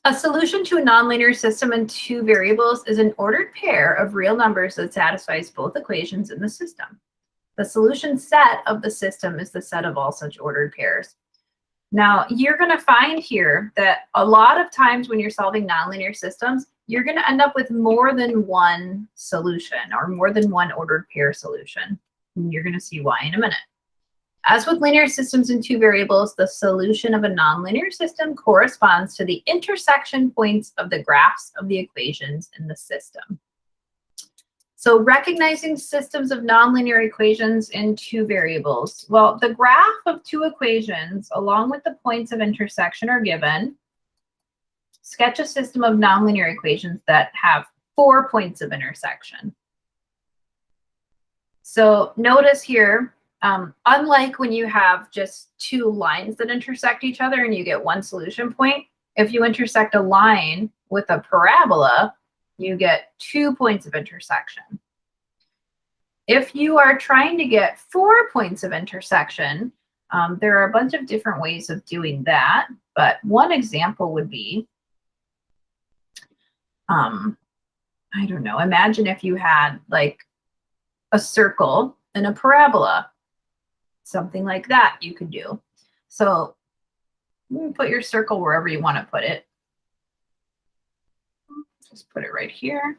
A solution to a nonlinear system in 2 variables is an ordered pair of real numbers that satisfies both equations in the system. The solution set of the system is the set of all such ordered pairs. Now, you're going to find here that a lot of times when you're solving nonlinear systems, you're going to end up with more than one solution or more than one ordered pair solution. And you're going to see why in a minute. As with linear systems in 2 variables, the solution of a nonlinear system corresponds to the intersection points of the graphs of the equations in the system. So recognizing systems of nonlinear equations in two variables. Well, the graph of two equations along with the points of intersection are given. Sketch a system of nonlinear equations that have 4 points of intersection. So notice here, unlike when you have just two lines that intersect each other and you get one solution point, if you intersect a line with a parabola, you get 2 points of intersection. If you are trying to get 4 points of intersection, there are a bunch of different ways of doing that, but one example would be, I don't know, imagine if you had like a circle and a parabola, something like that you could do. So you can put your circle wherever you want to put it. Just put it right here.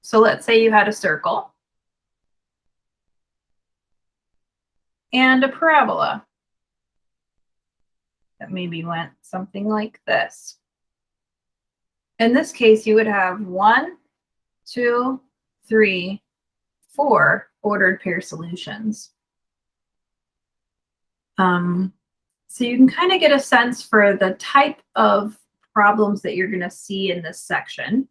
So let's say you had a circle and a parabola that maybe went something like this. In this case, you would have 1, 2, 3, 4 ordered pair solutions. So you can kind of get a sense for the type of problems that you're going to see in this section.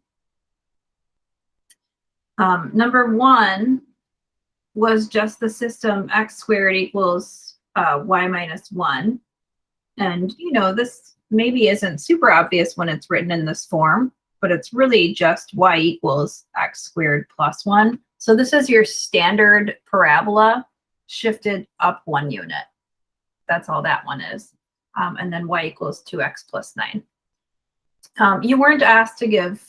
Number 1 was just the system x squared equals y minus 1. And, you know, this maybe isn't super obvious when it's written in this form, but it's really just y equals x squared plus 1. So this is your standard parabola shifted up 1 unit. That's all that one is. And then y equals 2x plus 9. You weren't asked to give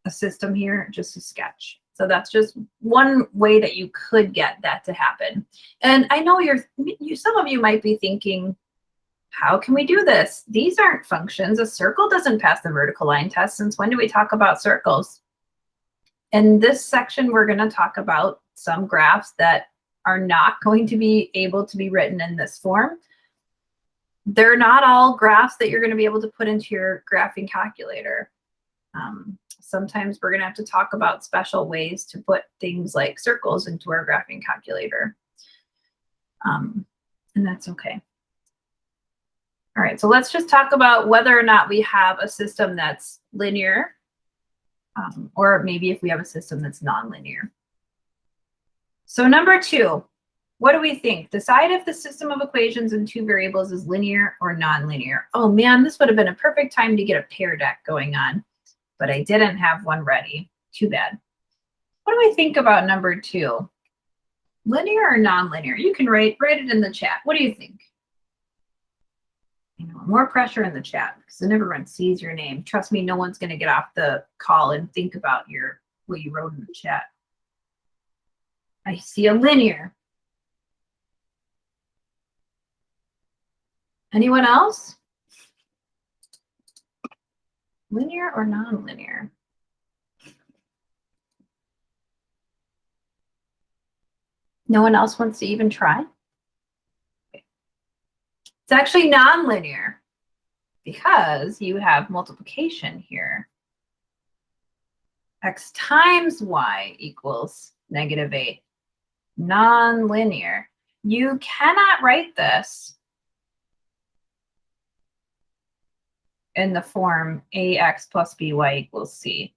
a system here, just a sketch. So that's just one way that you could get that to happen. And I know some of you might be thinking, how can we do this? These aren't functions. A circle doesn't pass the vertical line test. Since when do we talk about circles? In this section, we're going to talk about some graphs that are not going to be able to be written in this form. They're not all graphs that you're going to be able to put into your graphing calculator. Sometimes we're going to have to talk about special ways to put things like circles into our graphing calculator. And that's okay. All right, so let's just talk about whether or not we have a system that's linear, or maybe if we have a system that's nonlinear. So number 2, what do we think? Decide if the system of equations in two variables is linear or nonlinear. Oh man, this would have been a perfect time to get a pair deck going on, but I didn't have one ready. Too bad. What do we think about number 2? Linear or nonlinear? You can write it in the chat. What do you think? You know, more pressure in the chat because then everyone sees your name. Trust me, no one's going to get off the call and think about what you wrote in the chat. I see a linear. Anyone else? Linear or nonlinear? No one else wants to even try? It's actually nonlinear because you have multiplication here. X times y equals -8. Nonlinear. You cannot write this in the form ax plus by equals c.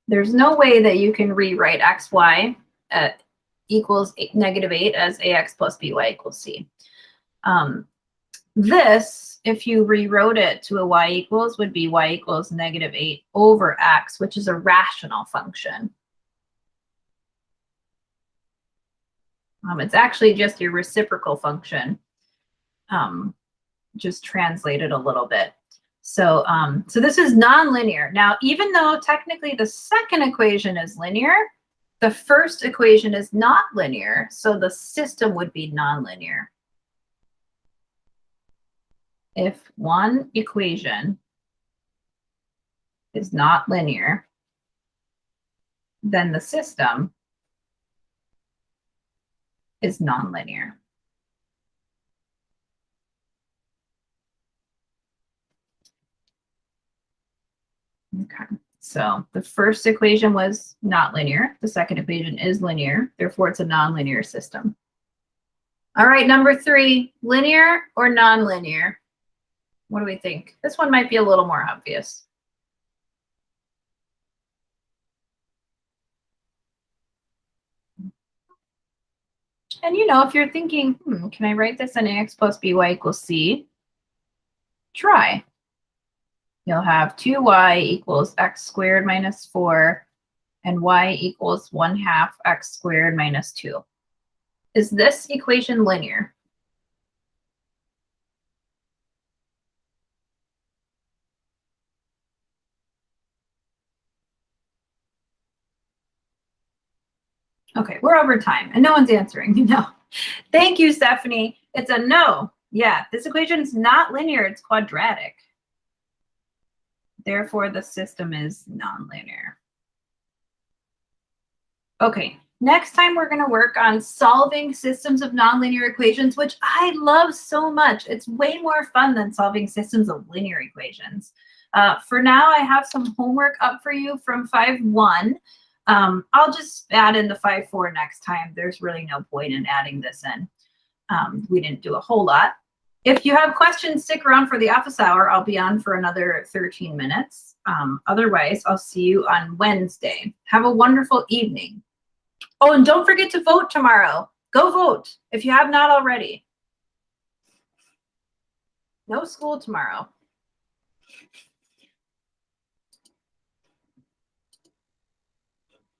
There's no way that you can rewrite xy equals -8 as ax plus by equals c. This, if you rewrote it to a y equals, would be y equals -8 over x, which is a rational function. It's actually just your reciprocal function, just translated a little bit. So, so this is nonlinear. Now, even though technically the second equation is linear, the first equation is not linear, so the system would be nonlinear. If one equation is not linear, then the system is nonlinear. Okay, so the first equation was not linear. The second equation is linear. Therefore, it's a nonlinear system. All right, number 3, linear or nonlinear? What do we think? This one might be a little more obvious. And if you're thinking, can I write this in ax plus by equals c? Try. You'll have 2y equals x squared minus 4 and y equals 1/2 x squared minus 2. Is this equation linear? Okay, we're over time and no one's answering. No. Thank you, Stephanie. It's a no. Yeah, this equation is not linear, it's quadratic. Therefore, the system is nonlinear. Okay, next time we're going to work on solving systems of nonlinear equations, which I love so much. It's way more fun than solving systems of linear equations. For now, I have some homework up for you from 5.1. I'll just add in the 5.4 next time. There's really no point in adding this in. We didn't do a whole lot. If you have questions, stick around for the office hour. I'll be on for another 13 minutes. Otherwise, I'll see you on Wednesday. Have a wonderful evening. Oh, and don't forget to vote tomorrow. Go vote if you have not already. No school tomorrow.